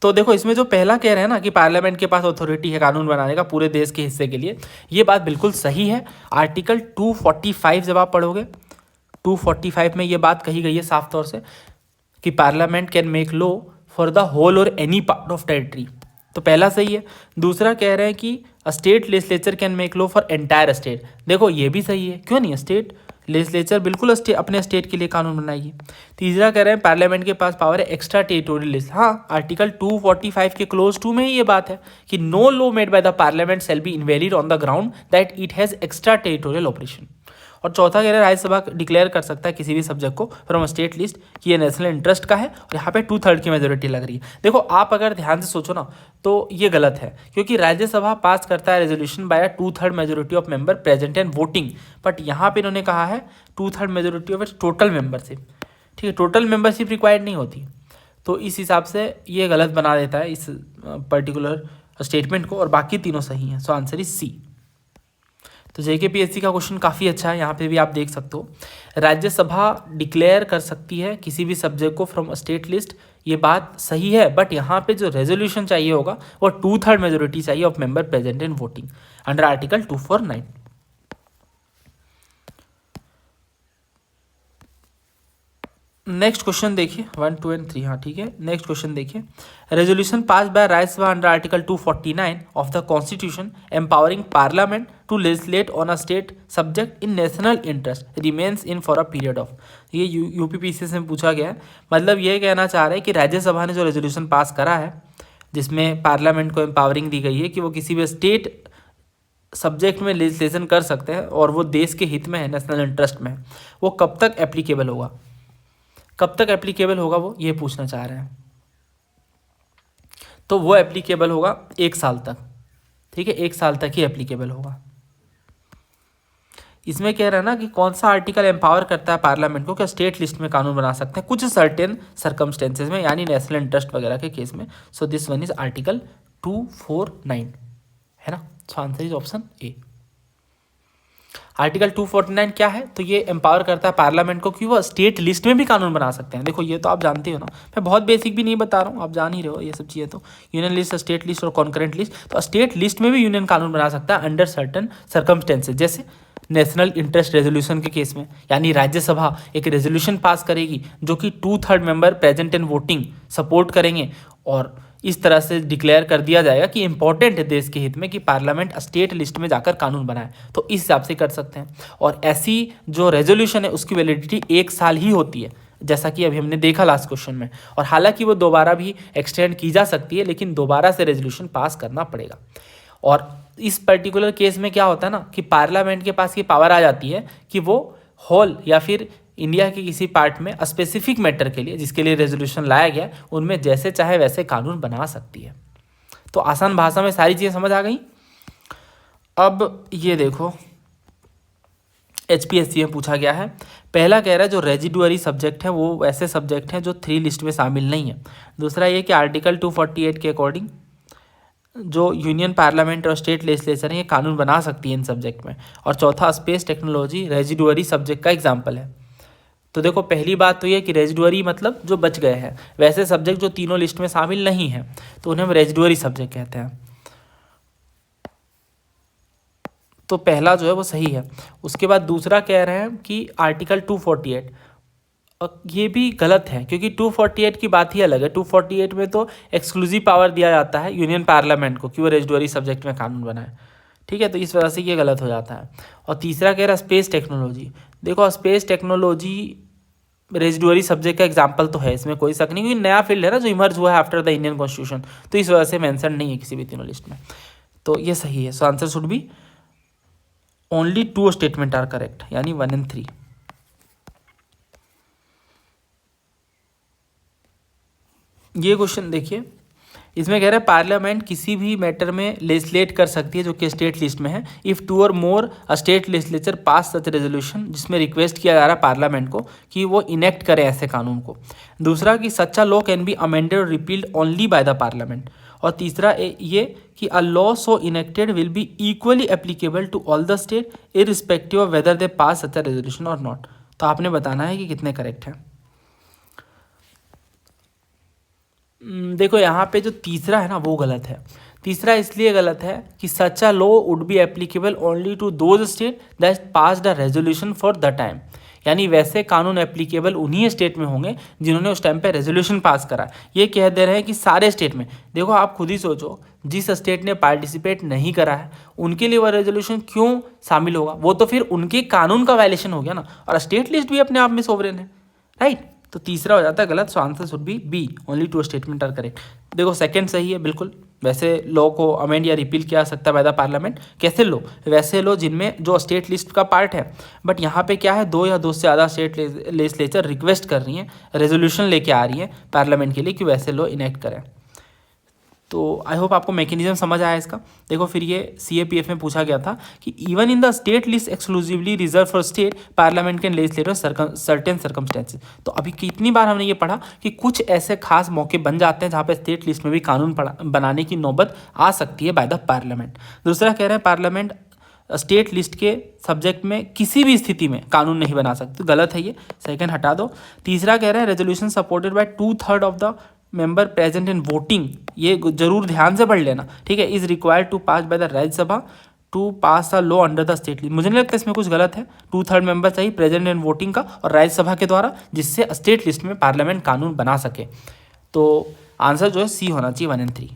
Speaker 1: तो देखो इसमें जो पहला कह रहे हैं ना कि पार्लियामेंट के पास अथॉरिटी है कानून बनाने का पूरे देश के हिस्से के लिए, ये बात बिल्कुल सही है। आर्टिकल 245 जब आप पढ़ोगे, 245 में ये बात कही गई है साफ तौर से कि parliament can make law for the whole और एनी पार्ट ऑफ टेरिटरी। तो पहला सही है। दूसरा कह रहे हैं कि state legislature can make law for entire state. देखो ये भी सही है, क्यों नहीं, स्टेट लेजिस्लेचर बिल्कुल अपने स्टेट के लिए कानून बनाइए। तीसरा कह रहे हैं पार्लियामेंट के पास पावर है एक्स्ट्रा टेरिटोरियल लिस्ट। हाँ, आर्टिकल 245 के क्लोज 2 में ही ये बात है कि no law made by the parliament shall be invalid on the ground that it has extraterritorial operation. और चौथा कह रहे हैं राज्यसभा डिक्लेयर कर सकता है किसी भी सब्जेक्ट को फ्रॉम स्टेट लिस्ट कि ये नेशनल इंटरेस्ट का है, और यहाँ पे 2/3 की मेजोरिटी लग रही है। देखो आप अगर ध्यान से सोचो ना तो ये गलत है, क्योंकि राज्यसभा पास करता है resolution bye 2/3 majority of member present and voting, but यहाँ पे इन्होंने कहा है 2/3 मेजोरिटी ऑफ टोटल मेंबरशिप। ठीक है, टोटल मेंबरशिप रिक्वायर्ड नहीं होती, तो इस हिसाब से ये गलत बना देता है इस पर्टिकुलर स्टेटमेंट को, और बाकी तीनों सही हैं। So answer is C. तो JKPSC का क्वेश्चन काफ़ी अच्छा है, यहाँ पे भी आप देख सकते हो। राज्यसभा डिक्लेयर कर सकती है किसी भी सब्जेक्ट को फ्रॉम स्टेट लिस्ट, ये बात सही है, बट यहाँ पे जो रेजोल्यूशन चाहिए होगा वो 2/3 मेजोरिटी चाहिए of member present in voting under article 249। Next question देखिए 1, 2 एंड 3। हाँ ठीक है, नेक्स्ट क्वेश्चन देखिए। Resolution pass by Rajya Sabha under article 249 of the constitution empowering parliament to legislate on a state subject in national interest remains in for a period of. ये UPPSC से पूछा गया है। मतलब ये कहना चाह रहे हैं कि राज्यसभा ने जो रेजोल्यूशन पास करा है जिसमें पार्लियामेंट को एम्पावरिंग दी गई है कि वो किसी भी स्टेट सब्जेक्ट में लेजिस्लेशन कर सकते हैं और वो देश के हित में है, नेशनल इंटरेस्ट में है, वो कब तक एप्लीकेबल होगा, कब तक एप्लीकेबल होगा वो ये पूछना चाह रहे हैं। तो वो एप्लीकेबल होगा 1 साल तक। ठीक है, 1 साल तक ही एप्लीकेबल होगा। इसमें कह रहा है ना कि कौन सा आर्टिकल एम्पावर करता है पार्लियामेंट को कि स्टेट लिस्ट में कानून बना सकते हैं कुछ सर्टेन सर्कमस्टेंसेज में, यानी नेशनल इंटरेस्ट वगैरह के केस में। So this one is article 249, है ना। सो answer is option A. Article 249 क्या है, तो ये एम्पावर करता है पार्लियामेंट को कि वो स्टेट लिस्ट में भी कानून बना सकते हैं। देखो ये तो आप जानते हो ना, मैं बहुत बेसिक भी नहीं बता रहा हूँ, आप जान ही रहे हो ये सब चीज़ें। तो यूनियन लिस्ट, स्टेट लिस्ट और कॉन्करेंट लिस्ट, तो स्टेट लिस्ट में भी यूनियन कानून बना सकता है अंडर सर्टन सर्कमस्टेंसेज, जैसे नेशनल इंटरेस्ट रेजोल्यूशन के केस में, यानी राज्यसभा एक रेजोल्यूशन पास करेगी जो कि 2/3 member present in voting support करेंगे, और इस तरह से डिक्लेयर कर दिया जाएगा कि इंपॉर्टेंट है देश के हित में कि पार्लियामेंट स्टेट लिस्ट में जाकर कानून बनाए, तो इस हिसाब से कर सकते हैं। और ऐसी जो रेजोल्यूशन है उसकी वैलिडिटी 1 साल ही होती है, जैसा कि अभी हमने देखा लास्ट क्वेश्चन में। और हालांकि वो दोबारा भी एक्सटेंड की जा सकती है, लेकिन दोबारा से रेजोल्यूशन पास करना पड़ेगा। और इस पर्टिकुलर केस में क्या होता है ना कि पार्लियामेंट के पास ये पावर आ जाती है कि वो होल या फिर इंडिया के किसी पार्ट में स्पेसिफिक मैटर के लिए जिसके लिए रेजोल्यूशन लाया गया उनमें जैसे चाहे वैसे कानून बना सकती है। तो आसान भाषा में सारी चीज़ें समझ आ गई। अब ये देखो HPSC में पूछा गया है। पहला कह रहा है जो रेजिडुअरी सब्जेक्ट है वो ऐसे सब्जेक्ट हैं जो 3 लिस्ट में शामिल नहीं है। दूसरा ये कि आर्टिकल 248 के अकॉर्डिंग जो यूनियन पार्लियामेंट और स्टेट लेजिस्लेचर है ये कानून बना सकती है इन सब्जेक्ट में। और चौथा स्पेस टेक्नोलॉजी रेजिडुअरी सब्जेक्ट का एग्जाम्पल है। तो देखो पहली बात तो ये कि रेजिडुअरी मतलब जो बच गए हैं, वैसे सब्जेक्ट जो तीनों लिस्ट में शामिल नहीं है तो उन्हें हम रेजिडुअरी सब्जेक्ट कहते हैं। तो पहला जो है वो सही है। उसके बाद दूसरा कह रहे हैं कि आर्टिकल 248, ये भी गलत है क्योंकि 248 की बात ही अलग है। 248 में तो एक्सक्लूसिव पावर दिया जाता है यूनियन पार्लियामेंट को कि वो रेजिडुअरी सब्जेक्ट में कानून बनाए। ठीक है, तो इस वजह से ये गलत हो जाता है। और तीसरा कह रहा है स्पेस टेक्नोलॉजी। देखो स्पेस टेक्नोलॉजी रेजिडुअरी सब्जेक्ट का एग्जाम्पल तो है, इसमें कोई शक नहीं, क्योंकि नया फील्ड है ना जो इमर्ज हुआ है आफ्टर द इंडियन कॉन्स्टिट्यूशन, तो इस वजह से मेंशन नहीं है किसी भी तीनों लिस्ट में। तो ये सही है। So answer should be only 2 statement are correct, यानी 1 and 3। ये क्वेश्चन देखिए, इसमें कह रहा है पार्लियामेंट किसी भी मैटर में लेजिस्लेट कर सकती है जो कि स्टेट लिस्ट में है इफ़ 2 और मोर स्टेट लेजिस्लेचर पास सच रेजोल्यूशन, जिसमें रिक्वेस्ट किया जा रहा है पार्लियामेंट को कि वो इनेक्ट करे ऐसे कानून को। दूसरा कि सच्चा लॉ कैन बी अमेंडेड और repealed only by the parliament. और तीसरा ये कि a law so enacted will be equally applicable to all the state irrespective of whether they pass such a resolution और नॉट। तो आपने बताना है कि कितने करेक्ट हैं। देखो यहाँ पे जो तीसरा है ना वो गलत है। तीसरा इसलिए गलत है कि such a law would be applicable only to those state that passed a resolution for the time, यानी वैसे कानून एप्लीकेबल उन्हीं स्टेट में होंगे जिन्होंने उस टाइम पे रेजोल्यूशन पास करा। ये कह दे रहे हैं कि सारे स्टेट में। देखो आप खुद ही सोचो, जिस स्टेट ने पार्टिसिपेट नहीं करा है उनके लिए वह रेजोल्यूशन क्यों शामिल होगा? वो तो फिर उनके कानून का वायलेशन हो गया ना, और स्टेट लिस्ट भी अपने आप में सोवरेन है, राइट। तो तीसरा हो जाता है गलत। So answer should be B, only 2 statement are correct. देखो सेकंड सही है बिल्कुल। वैसे लॉ को अमेंड या रिपील किया सकता है बाय द पार्लियामेंट। कैसे लॉ? वैसे लॉ जिनमें जो स्टेट लिस्ट का पार्ट है, बट यहाँ पे क्या है, 2 या 2 से ज़्यादा स्टेट लेजिस्लेचर रिक्वेस्ट कर रही हैं, रेजोल्यूशन लेके आ रही हैं पार्लियामेंट के लिए कि वैसे लॉ इनेक्ट करें। तो आई होप आपको मैकेनिज्म समझ आया इसका। देखो फिर ये CAPF में पूछा गया था कि even in the state list exclusively reserve for state parliament can legislate certain circumstances. तो अभी कितनी बार हमने ये पढ़ा कि कुछ ऐसे खास मौके बन जाते हैं जहाँ पे स्टेट लिस्ट में भी कानून बनाने की नौबत आ सकती है बाय द पार्लियामेंट। दूसरा कह रहे हैं पार्लियामेंट स्टेट लिस्ट के सब्जेक्ट में किसी भी स्थिति में कानून नहीं बना सकते। गलत है ये, सेकंड हटा दो। तीसरा कह रहे हैं resolution supported by 2/3 of the member present in voting, ये जरूर ध्यान से पढ़ लेना, ठीक है। Is required to pass by the Rajya Sabha to pass a law under the state list. मुझे नहीं लगता इसमें कुछ गलत है। 2/3 मेंबर चाहिए प्रेजेंट इन वोटिंग का और राज्यसभा के द्वारा, जिससे स्टेट लिस्ट में पार्लियामेंट कानून बना सके। तो आंसर जो है सी होना चाहिए 1 और 3।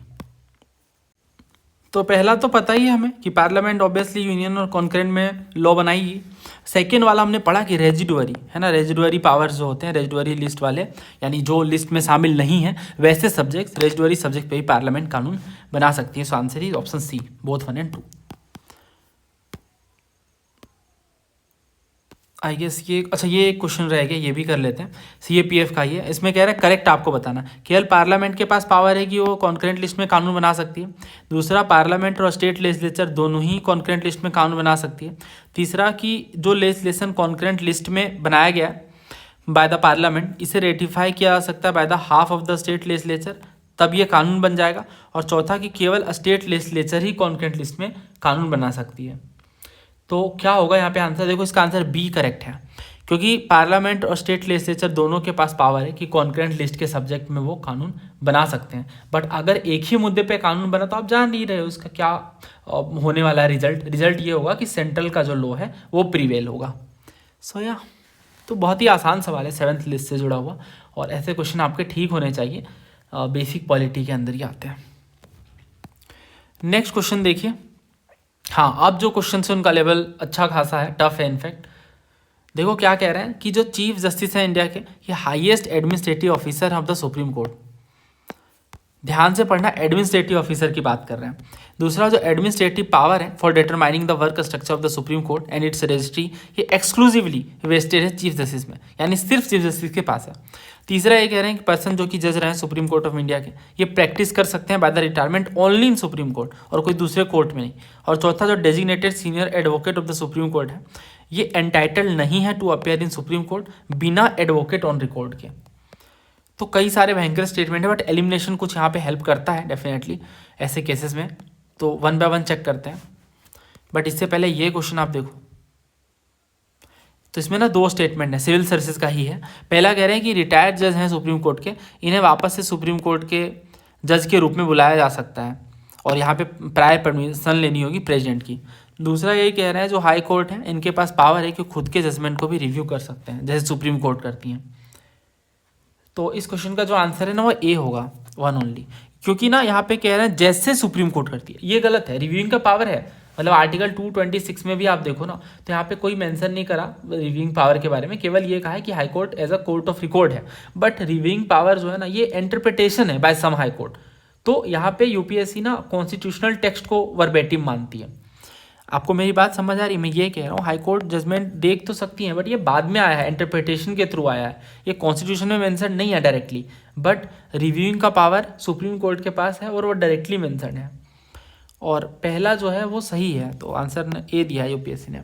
Speaker 1: तो पहला तो पता ही है हमें कि पार्लियामेंट ऑब्वियसली यूनियन और कॉन्करेंट में लॉ बनाएगी। सेकेंड वाला हमने पढ़ा कि रेजिडुअरी है ना, रेजिडुअरी पावर्स जो होते हैं, रेजिडुअरी लिस्ट वाले, यानी जो लिस्ट में शामिल नहीं है वैसे सब्जेक्ट, रेजिडुअरी सब्जेक्ट पे ही पार्लियामेंट कानून बना सकती है। So answer is option C, both 1 और 2। आई गेस ये अच्छा, ये एक क्वेश्चन रह गया, ये भी कर लेते हैं। CAPF का ये, इसमें कह रहा है करेक्ट आपको बताना। केवल पार्लियामेंट के पास पावर है कि वो कॉन्करेंट लिस्ट में कानून बना सकती है। दूसरा, पार्लियामेंट और स्टेट लेजिस्लेचर दोनों ही कॉन्करेंट लिस्ट में कानून बना सकती है। तीसरा कि जो लेजिस्लेशन कॉन्करेंट लिस्ट में बनाया गया बाय द पार्लियामेंट, इसे रेटिफाई किया जा सकता है by the half of the state legislature, तब ये कानून बन जाएगा। और चौथा कि केवल स्टेट लेजिस्लेचर ही कॉन्करेंट लिस्ट में कानून बना सकती है। तो क्या होगा यहाँ पे आंसर? देखो इसका आंसर बी करेक्ट है, क्योंकि पार्लियामेंट और स्टेट लेजिस्लेचर दोनों के पास पावर है कि कॉन्करेंट लिस्ट के सब्जेक्ट में वो कानून बना सकते हैं। बट अगर एक ही मुद्दे पे कानून बना तो आप जान नहीं रहे हो उसका क्या होने वाला है रिजल्ट ये होगा कि सेंट्रल का जो लॉ है वो प्रीवेल होगा। सो या तो बहुत ही आसान सवाल है 7th लिस्ट से जुड़ा हुआ, और ऐसे क्वेश्चन आपके ठीक होने चाहिए, बेसिक पॉलिटी के अंदर ही आते हैं। नेक्स्ट क्वेश्चन देखिए। हाँ, अब जो क्वेश्चन है उनका लेवल अच्छा खासा है, टफ है इनफैक्ट। देखो क्या कह रहे हैं कि जो चीफ जस्टिस है इंडिया के, ये highest administrative officer of the supreme court. ध्यान से पढ़ना, एडमिनिस्ट्रेटिव ऑफिसर की बात कर रहे हैं। दूसरा, जो एडमिनिस्ट्रेटिव पावर है for determining the work structure of the supreme court and it's registry, ये एक्सक्लूसिवली वेस्टेड है चीफ जस्टिस में, यानी सिर्फ चीफ जस्टिस के पास है। तीसरा ये कह रहे हैं कि पर्सन जो कि जज रहे हैं सुप्रीम कोर्ट ऑफ इंडिया के, ये प्रैक्टिस कर सकते हैं by the retirement only in supreme court, और कोई दूसरे कोर्ट में नहीं। और चौथा, जो designated senior advocate of the supreme court है, ये एंटाइटल्ड नहीं है to appear in supreme court बिना एडवोकेट ऑन रिकॉर्ड के। तो कई सारे भयंकर स्टेटमेंट है, बट एलिमिनेशन कुछ यहाँ पे हेल्प करता है डेफिनेटली ऐसे केसेस में। तो 1 बाय 1 चेक करते हैं, बट इससे पहले ये क्वेश्चन आप देखो। तो इसमें ना 2 स्टेटमेंट है, सिविल सर्विसेज का ही है। पहला कह रहे हैं कि रिटायर्ड जज हैं सुप्रीम कोर्ट के, इन्हें वापस से सुप्रीम कोर्ट के जज के रूप में बुलाया जा सकता है, और यहाँ पे प्रायर परमिशन लेनी होगी प्रेसिडेंट की। दूसरा यही कह रहे हैं जो हाई कोर्ट है, इनके पास पावर है कि खुद के जजमेंट को भी रिव्यू कर सकते हैं, जैसे सुप्रीम कोर्ट करती हैं। तो इस क्वेश्चन का जो आंसर है ना वो ए होगा, 1 ओनली, क्योंकि ना यहाँ पे कह रहे हैं जैसे सुप्रीम कोर्ट करती है, ये गलत है। रिव्यूइंग का पावर है, मतलब आर्टिकल 226 में भी आप देखो ना, तो यहाँ पे कोई मेंशन नहीं करा रिव्यूइंग पावर के बारे में, केवल ये कहा है कि high court as a court of record है। बट रिव्यूइंग पावर जो है ना, ये इंटरप्रिटेशन है बाय सम हाई कोर्ट। तो यहाँ पे यूपीएससी ना कॉन्स्टिट्यूशनल टेक्स्ट को वर्बेटिम मानती है। आपको मेरी बात समझ आ रही है? मैं ये कह रहा हूँ हाई कोर्ट जजमेंट देख तो सकती है, बट ये बाद में आया है, इंटरप्रिटेशन के थ्रू आया है, ये कॉन्स्टिट्यूशन में मेंशन नहीं है डायरेक्टली, बट रिव्यूइंग का पावर सुप्रीम कोर्ट के पास है और वो डायरेक्टली मेंशन है। और पहला जो है वो सही है, तो आंसर ने ए दिया है यूपीएससी ने।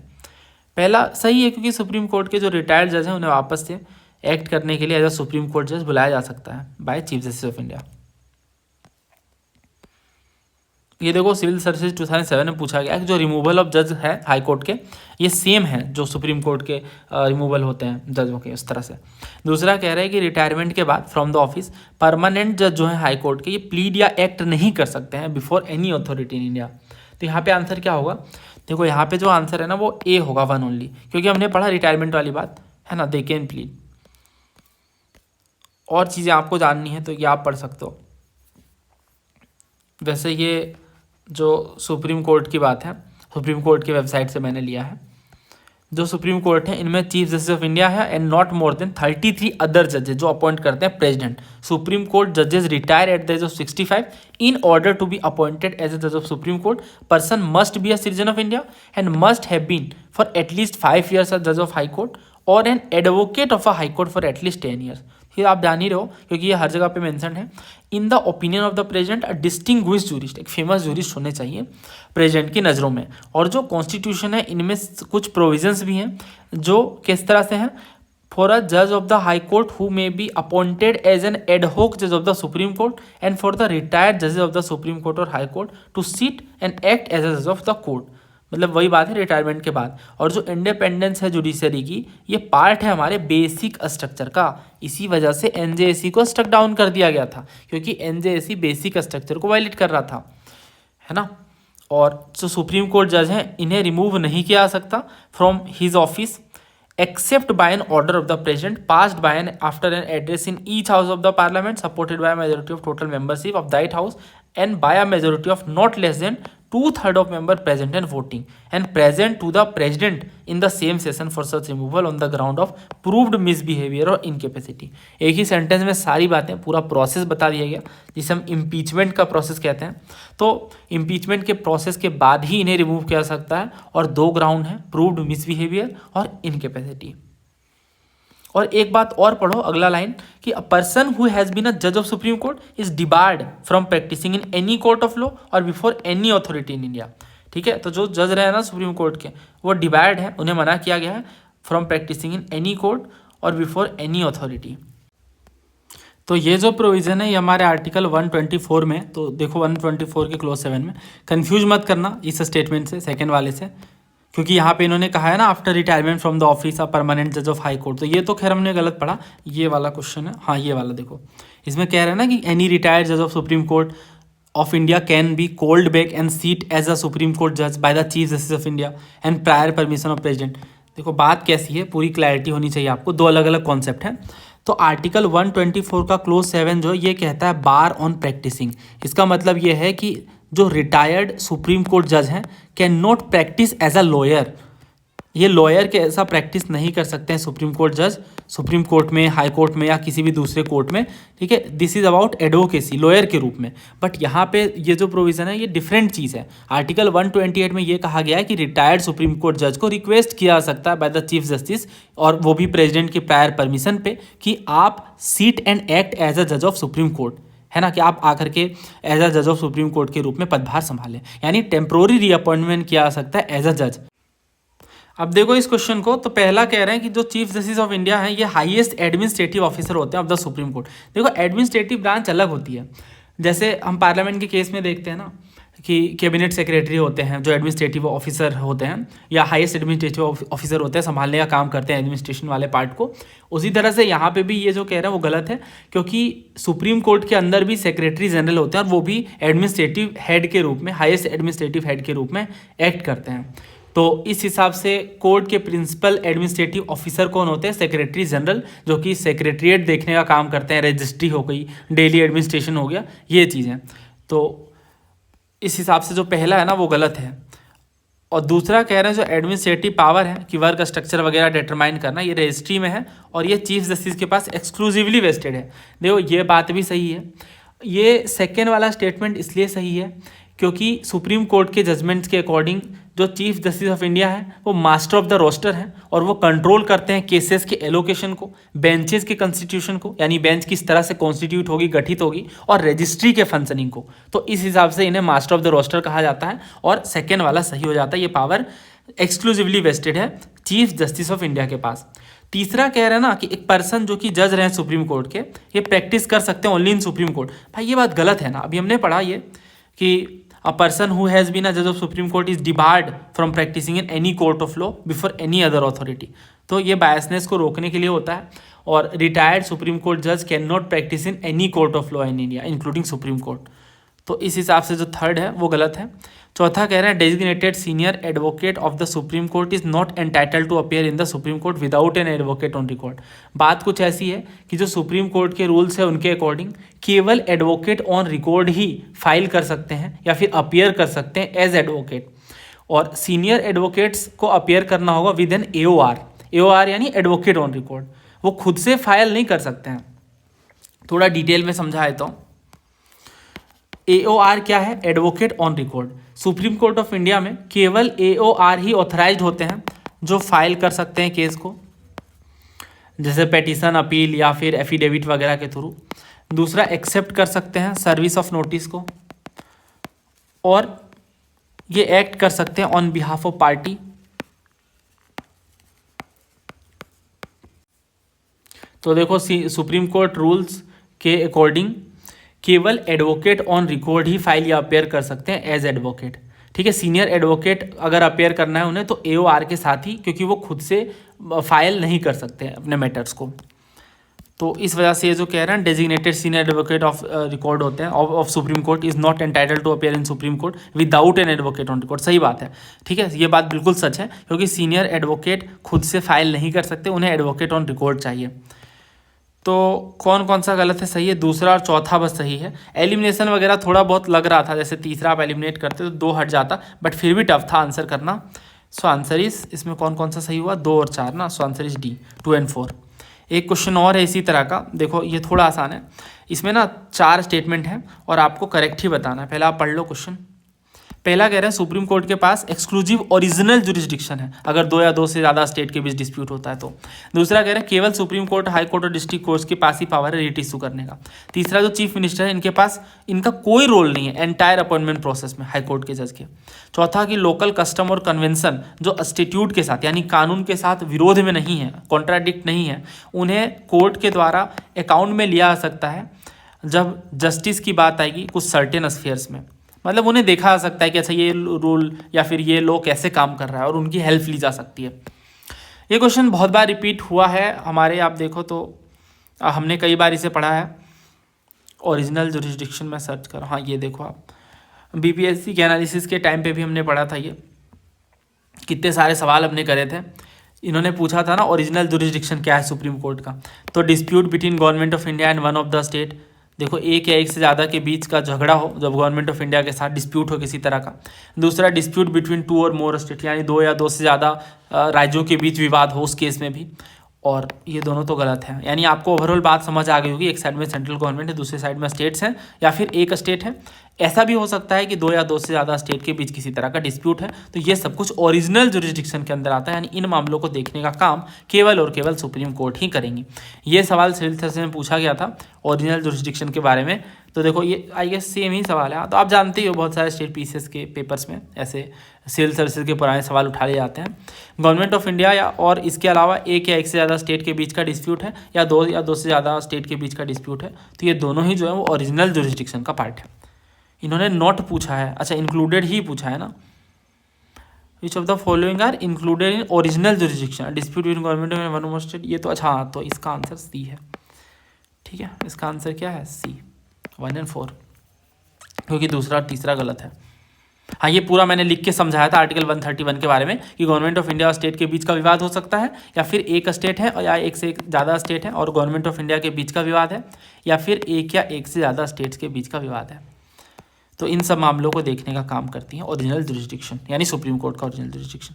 Speaker 1: पहला सही है क्योंकि सुप्रीम कोर्ट के जो रिटायर्ड जज हैं उन्हें वापस से एक्ट करने के लिए एज अ सुप्रीम कोर्ट जज बुलाया जा सकता है by chief justice of India. ये देखो सिविल सर्विसेज 2007 में पूछा गया कि जो रिमूवल ऑफ जज है हाई कोर्ट के, ये सेम है जो सुप्रीम कोर्ट के रिमूवल होते हैं जजों के, उस तरह से। दूसरा कह रहा है कि रिटायरमेंट के बाद फ्रॉम द ऑफिस परमानेंट जज जो है हाई कोर्ट के, ये प्लीड या एक्ट नहीं कर सकते हैं before any authority in India. तो यहाँ पे आंसर क्या होगा? देखो यहाँ पे जो आंसर है ना वो ए होगा, वन ओनली, क्योंकि हमने पढ़ा रिटायरमेंट वाली बात है ना, दे कैन प्लीड। और चीज़ें आपको जाननी है तो ये आप पढ़ सकते हो। वैसे ये जो सुप्रीम कोर्ट की बात है, सुप्रीम कोर्ट की वेबसाइट से मैंने लिया है। जो सुप्रीम कोर्ट है इनमें चीफ जस्टिस ऑफ इंडिया है and not more than 33 other जजेस जो अपॉइंट करते हैं प्रेसिडेंट। सुप्रीम कोर्ट जजेस retire at the age of 65 in order to be appointed as a जज of supreme court. Person must be a citizen of India and must have been for at least 5 years a जज of high court और an advocate of a high court for at least 10 years। फिर आप जान ही रहे हो क्योंकि ये हर जगह पे मेंशन है। In the opinion of the president a distinguished jurist, एक फेमस जूरिस्ट होने चाहिए प्रेसिडेंट की नज़रों में। और जो कॉन्स्टिट्यूशन है इनमें कुछ प्रोविजंस भी हैं जो किस तरह से हैं, फॉर अ जज of the high court who may be appointed as an एडहोक जज of the supreme court and for the retired जजेस ऑफ द सुप्रीम कोर्ट और high court to seat and act as a जज of the court. मतलब वही बात है retirement के बाद। और जो इंडिपेंडेंस है जुडिशरी की, ये पार्ट है हमारे बेसिक स्ट्रक्चर का। इसी वजह से एनजेएसी को स्टक डाउन कर दिया गया था, क्योंकि एनजेएसी बेसिक स्ट्रक्चर को वायलेट कर रहा था, है ना। और जो सुप्रीम कोर्ट जज हैं इन्हें रिमूव नहीं किया जा सकता from his office except by an order of the president passed by an after an address in each house of the parliament supported by a majority of total membership of that house and by a majority of not less than 2/3 of member present and voting and present to the president in the same session for such removal on the ground of proved misbehavior or incapacity। एक ही sentence में सारी बातें, पूरा process बता दिया गया, जिसे हम इम्पीचमेंट का प्रोसेस कहते हैं। तो इम्पीचमेंट के प्रोसेस के बाद ही इन्हें रिमूव किया जा सकता है, और 2 ग्राउंड हैं, प्रूव्ड मिसबिहेवियर और इनकेपेसिटी। और एक बात और पढ़ो, अगला लाइन, कि a person who has been a जज of supreme court is debarred from practicing in any court of law और before any authority in India. ठीक है, तो जो जज रहे हैं ना सुप्रीम कोर्ट के, वो डिबार्ड है, उन्हें मना किया गया है from practicing in any court और बिफोर एनी अथॉरिटी। तो ये जो प्रोविज़न है ये हमारे आर्टिकल 124 में, तो देखो 124 के क्लोज 7 में, कन्फ्यूज मत करना इस स्टेटमेंट से, सेकेंड वाले से, क्योंकि यहाँ पे इन्होंने कहा है ना after retirement from the office of permanent जज ऑफ हाई कोर्ट, तो ये तो खैर हमने गलत पढ़ा, ये वाला क्वेश्चन है। हाँ ये वाला देखो, इसमें कह रहे हैं ना कि एनी रिटायर्ड जज of supreme court of India can be called back and seat as a supreme court जज by the chief justice of India and prior permission of president. देखो बात कैसी है, पूरी क्लैरिटी होनी चाहिए आपको, 2 अलग अलग कॉन्सेप्ट हैं। तो आर्टिकल 124 का क्लोज 7 जो ये कहता है बार ऑन प्रैक्टिसिंग। इसका मतलब ये है कि जो रिटायर्ड सुप्रीम कोर्ट जज हैं can not practice as a lawyer, ये लॉयर के ऐसा प्रैक्टिस नहीं कर सकते हैं सुप्रीम कोर्ट जज, सुप्रीम कोर्ट में, हाई कोर्ट में या किसी भी दूसरे कोर्ट में। ठीक है, this is about advocacy, lawyer के रूप में। बट यहाँ पे ये जो प्रोविज़न है ये डिफरेंट चीज़ है। आर्टिकल 128 में ये कहा गया है कि रिटायर्ड सुप्रीम कोर्ट जज को रिक्वेस्ट किया जा सकता है बाय द चीफ जस्टिस, और वो भी प्रेसिडेंट की प्रायर परमिशन पे, कि आप sit and act as a जज ऑफ सुप्रीम कोर्ट, है ना, कि आप आकर के एज अ जज ऑफ सुप्रीम कोर्ट के रूप में पदभार संभालें, यानी टेम्प्रोरी रीअपॉइंटमेंट किया जा सकता है एज अ जज। अब देखो इस क्वेश्चन को, तो पहला कह रहे हैं कि जो चीफ जस्टिस ऑफ इंडिया है ये हाईएस्ट एडमिनिस्ट्रेटिव ऑफिसर होते हैं ऑफ द सुप्रीम कोर्ट। देखो एडमिनिस्ट्रेटिव ब्रांच अलग होती है, जैसे हम पार्लियामेंट के केस में देखते हैं ना कि कैबिनेट सेक्रेटरी होते हैं जो एडमिनिस्ट्रेटिव ऑफिसर होते हैं, या हाईएस्ट एडमिनिस्ट्रेटिव ऑफिसर होते हैं, संभालने का काम करते हैं एडमिनिस्ट्रेशन वाले पार्ट को। उसी तरह से यहाँ पे भी ये जो कह रहे हैं वो गलत है, क्योंकि सुप्रीम कोर्ट के अंदर भी सेक्रेटरी जनरल होते हैं और वो भी एडमिनिस्ट्रेटिव हेड के रूप में, हाईएस्ट एडमिनिस्ट्रेटिव हेड के रूप में एक्ट करते हैं। तो इस हिसाब से कोर्ट के प्रिंसिपल एडमिनिस्ट्रेटिव ऑफिसर कौन होते हैं? सेक्रेटरी जनरल, जो कि सेक्रेटरीट देखने का काम करते हैं, रजिस्ट्री हो गई, डेली एडमिनिस्ट्रेशन हो गया, ये चीज़ें। तो इस हिसाब से जो पहला है ना वो गलत है। और दूसरा कह रहे हैं जो एडमिनिस्ट्रेटिव पावर है कि वर्क स्ट्रक्चर वगैरह डिटरमाइन करना, ये रजिस्ट्री में है और ये चीफ जस्टिस के पास एक्सक्लूसिवली वेस्टेड है। देखो ये बात भी सही है। ये सेकेंड वाला स्टेटमेंट इसलिए सही है क्योंकि सुप्रीम कोर्ट के जजमेंट्स के अकॉर्डिंग जो चीफ जस्टिस ऑफ इंडिया है वो मास्टर ऑफ द रोस्टर है और वो कंट्रोल करते हैं केसेस के एलोकेशन को, बेंचेस के कंस्टिट्यूशन को, यानी बेंच किस तरह से कॉन्स्टिट्यूट होगी, गठित होगी, और रजिस्ट्री के फंक्शनिंग को। तो इस हिसाब से इन्हें मास्टर ऑफ द रोस्टर कहा जाता है और सेकेंड वाला सही हो जाता है। ये पावर एक्सक्लूसिवली वेस्टेड है चीफ जस्टिस ऑफ इंडिया के पास। तीसरा कह रहे हैं ना कि एक पर्सन जो कि जज रहे हैं सुप्रीम कोर्ट के, ये प्रैक्टिस कर सकते हैं ओनली इन सुप्रीम कोर्ट। भाई ये बात गलत है ना। अभी हमने पढ़ा ये कि a person who has been a judge of Supreme Court is debarred from practicing in any court of law before any other authority। तो ये बायसनेस को रोकने के लिए होता है। और रिटायर्ड सुप्रीम कोर्ट जज can not practice in any court of law in India including supreme court. तो इस हिसाब से जो थर्ड है वो गलत है। चौथा कह रहे हैं designated senior advocate of the supreme court is not entitled to appear in the supreme court without an advocate on record. बात कुछ ऐसी है कि जो सुप्रीम कोर्ट के रूल्स है उनके अकॉर्डिंग केवल advocate on record he file कर सकते हैं या फिर अपीयर कर सकते हैं एज एडवोकेट, और सीनियर एडवोकेट्स को अपीयर करना होगा विद एन AOR यानी एडवोकेट ऑन रिकॉर्ड। वो खुद से फाइल नहीं कर सकते हैं। थोड़ा डिटेल में समझाए तो AOR क्या है? Advocate on record. Supreme court of India में केवल AOR ही ऑथराइज्ड होते हैं जो फाइल कर सकते हैं केस को, जैसे पेटिशन, अपील या फिर एफिडेविट वगैरह के थ्रू। दूसरा एक्सेप्ट कर सकते हैं सर्विस ऑफ नोटिस को, और ये एक्ट कर सकते हैं ऑन बिहाफ ऑफ पार्टी। तो देखो सुप्रीम कोर्ट रूल्स के अकॉर्डिंग केवल advocate on record he file या अपेयर कर सकते हैं एज एडवोकेट। ठीक है, सीनियर एडवोकेट अगर अपेयर करना है उन्हें तो AOR के साथ ही, क्योंकि वो खुद से फाइल नहीं कर सकते हैं अपने मैटर्स को। तो इस वजह से ये जो कह रहे हैं designated senior advocate of record होते हैं of supreme court is not entitled to appear in supreme court without an advocate on record. सही बात है, ठीक है, ये बात बिल्कुल सच है, क्योंकि सीनियर एडवोकेट खुद से फाइल नहीं कर सकते, उन्हें एडवोकेट ऑन रिकॉर्ड चाहिए। तो कौन कौन सा गलत है, सही है? दूसरा और चौथा बस सही है। एलिमिनेशन वगैरह थोड़ा बहुत लग रहा था, जैसे तीसरा आप एलिमिनेट करते तो 2 हट जाता, बट फिर भी टफ था आंसर करना। सो आंसर इज, इसमें कौन कौन सा सही हुआ? 2 और 4 ना। सो आंसर इज D 2 and 4। एक क्वेश्चन और है इसी तरह का, देखो ये थोड़ा आसान है। इसमें ना 4 स्टेटमेंट हैं और आपको करेक्ट ही बताना है। पहला आप पढ़ लो क्वेश्चन। पहला कह रहे हैं सुप्रीम कोर्ट के पास एक्सक्लूसिव ओरिजिनल जुरिस्डिक्शन है अगर 2 या 2 से ज़्यादा स्टेट के बीच डिस्प्यूट होता है तो। दूसरा कह रहे हैं केवल सुप्रीम कोर्ट, हाई कोर्ट और डिस्ट्रिक्ट कोर्ट्स के पास ही पावर है रिट इशू करने का। तीसरा जो चीफ मिनिस्टर है इनके पास, इनका कोई रोल नहीं है एंटायर अपॉइंटमेंट प्रोसेस में हाई कोर्ट के जज के। चौथा कि लोकल कस्टम और कन्वेंशन जो स्टेट्यूट के साथ यानी कानून के साथ विरोध में नहीं है, कॉन्ट्राडिक्ट नहीं है, उन्हें कोर्ट के द्वारा अकाउंट में लिया जा सकता है जब जस्टिस की बात आएगी कुछ सर्टेन स्फीयर्स में। मतलब उन्हें देखा जा सकता है कि अच्छा ये रूल या फिर ये लॉ कैसे काम कर रहा है और उनकी हेल्प ली जा सकती है। ये क्वेश्चन बहुत बार रिपीट हुआ है हमारे, आप देखो तो हमने कई बार इसे पढ़ा है। ओरिजिनल जुरिस्डिक्शन में सर्च करो, हाँ ये देखो आप, BPSC के एनालिसिस के टाइम पे भी हमने पढ़ा था ये। कितने सारे सवाल हमने करे थे। इन्होंने पूछा था ना ओरिजिनल जुरिस्डिक्शन क्या है सुप्रीम कोर्ट का, तो dispute between government of India and one of the state. देखो एक या एक से ज़्यादा के बीच का झगड़ा हो जब गवर्नमेंट ऑफ इंडिया के साथ डिस्प्यूट हो किसी तरह का। दूसरा डिस्प्यूट बिटवीन 2 और मोर स्टेट, यानी 2 या 2 से ज़्यादा राज्यों के बीच विवाद हो उस केस में भी। और ये दोनों तो गलत है, यानी आपको ओवरऑल बात समझ आ गई होगी। एक साइड में सेंट्रल गवर्नमेंट है, दूसरी साइड में स्टेट्स हैं, या फिर एक स्टेट है। ऐसा भी हो सकता है कि 2 या 2 से ज़्यादा स्टेट के बीच किसी तरह का डिस्प्यूट है। तो ये सब कुछ ओरिजिनल जुरिस्डिक्शन के अंदर आता है, यानी इन मामलों को देखने का काम केवल और केवल सुप्रीम कोर्ट ही करेंगी। ये सवाल सिविल सर्विस में पूछा गया था ओरिजिनल जुरिस्डिक्शन के बारे में। तो देखो ये आई गेस सेम ही सवाल है। तो आप जानते ही हो बहुत सारे स्टेट पीसीएस के पेपर्स में ऐसे सिविल सर्विसेज के पुराने सवाल उठा लिए जाते हैं। गवर्नमेंट ऑफ इंडिया या और इसके अलावा एक या एक से ज़्यादा स्टेट के बीच का डिस्प्यूट है, या 2 से ज़्यादा स्टेट के बीच का डिस्प्यूट है, तो ये दोनों ही जो है वो ओरिजिनल जुरिस्डिक्शन का पार्ट है। इन्होंने नॉट पूछा है, अच्छा इंक्लूडेड ही पूछा है ना। Which of the following are included in original jurisdiction dispute between government and one of state. ये तो अच्छा, हाँ तो इसका आंसर C है। ठीक है, इसका आंसर क्या है? C 1 and 4, क्योंकि दूसरा और तीसरा गलत है। हाँ ये पूरा मैंने लिख के समझाया था आर्टिकल 131 के बारे में कि गवर्नमेंट ऑफ इंडिया और स्टेट के बीच का विवाद हो सकता है, या फिर एक स्टेट है और या एक से ज़्यादा स्टेट है और गवर्नमेंट ऑफ इंडिया के बीच का विवाद है, या फिर एक या एक से ज़्यादा स्टेट्स के बीच का विवाद है। तो इन सब मामलों को देखने का काम करती है ओरिजिनल जुरिस्डिक्शन, यानी सुप्रीम कोर्ट का ओरिजिनल जुरिस्डिक्शन।